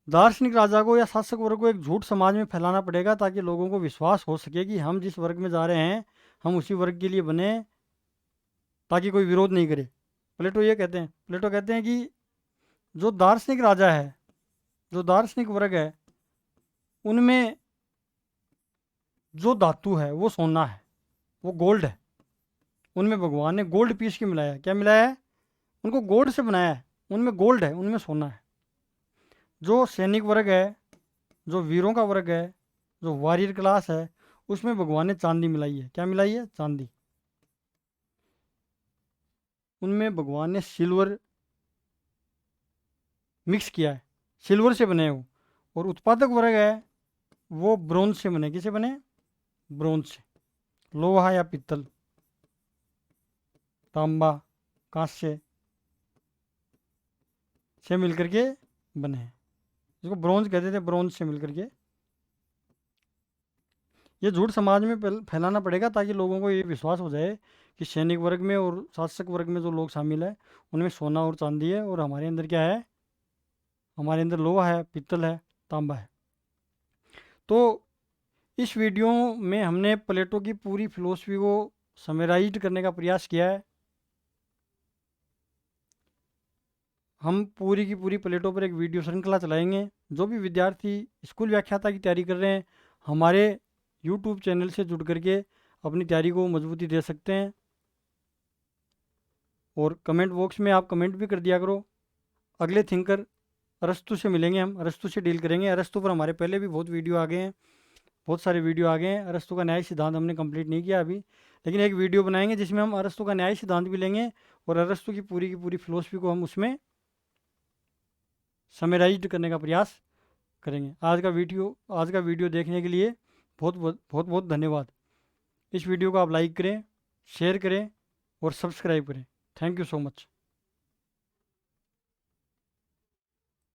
दार्शनिक राजा को या शासक वर्ग को एक झूठ समाज में फैलाना पड़ेगा ताकि लोगों को विश्वास हो सके कि हम जिस वर्ग में जा रहे हैं हम उसी वर्ग के लिए बने, ताकि कोई विरोध नहीं करे। प्लेटो ये कहते हैं, प्लेटो कहते हैं कि जो दार्शनिक राजा है, जो दार्शनिक वर्ग है, उनमें जो धातु है वो सोना है, वो गोल्ड है। उनमें भगवान ने गोल्ड पीस की मिलाया है। क्या मिलाया है? उनको गोल्ड से बनाया है। उनमें गोल्ड है, उनमें सोना है। जो सैनिक वर्ग है, जो वीरों का वर्ग है, जो वॉरियर क्लास है, उसमें भगवान ने चांदी मिलाई है। क्या मिलाई है? चांदी। उनमें भगवान ने सिल्वर मिक्स किया है, सिल्वर से बने वो। और उत्पादक वर्ग है वो ब्रोंज से बने। किसे बने? ब्रोंज से। लोहा या पित्तल, तांबा, कांस्य से मिलकर के बने हैं, जिसको ब्रोंज कहते थे, ब्रोंज से मिलकर के। ये झूठ समाज में फैलाना पड़ेगा ताकि लोगों को ये विश्वास हो जाए कि सैनिक वर्ग में और शासक वर्ग में जो लोग शामिल है उनमें सोना और चांदी है, और हमारे अंदर क्या है? हमारे अंदर लोहा है, पित्तल है, तांबा है। तो इस वीडियो में हमने प्लेटो की पूरी फिलोसफी को समराइज करने का प्रयास किया है। हम पूरी की पूरी प्लेटो पर एक वीडियो श्रृंखला चलाएंगे। जो भी विद्यार्थी स्कूल व्याख्याता की तैयारी कर रहे हैं हमारे यूट्यूब चैनल से जुड़ करके अपनी तैयारी को मजबूती दे सकते हैं। और कमेंट बॉक्स में आप कमेंट भी कर दिया करो। अगले थिंकर अरस्तु से मिलेंगे, हम अरस्तु से डील करेंगे। अरस्तु पर हमारे पहले भी बहुत वीडियो आ गए हैं, बहुत सारे वीडियो आ गए हैं। अरस्तु का न्याय सिद्धांत हमने कंप्लीट नहीं किया अभी, लेकिन एक वीडियो बनाएंगे जिसमें हम अरस्तु का न्याय सिद्धांत भी लेंगे और अरस्तु की पूरी फिलोसफी को हम उसमें समराइज करने का प्रयास करेंगे। आज का वीडियो देखने के लिए बहुत बहुत बहुत बहुत धन्यवाद। इस वीडियो को आप लाइक करें, शेयर करें और सब्सक्राइब करें। Thank you so much.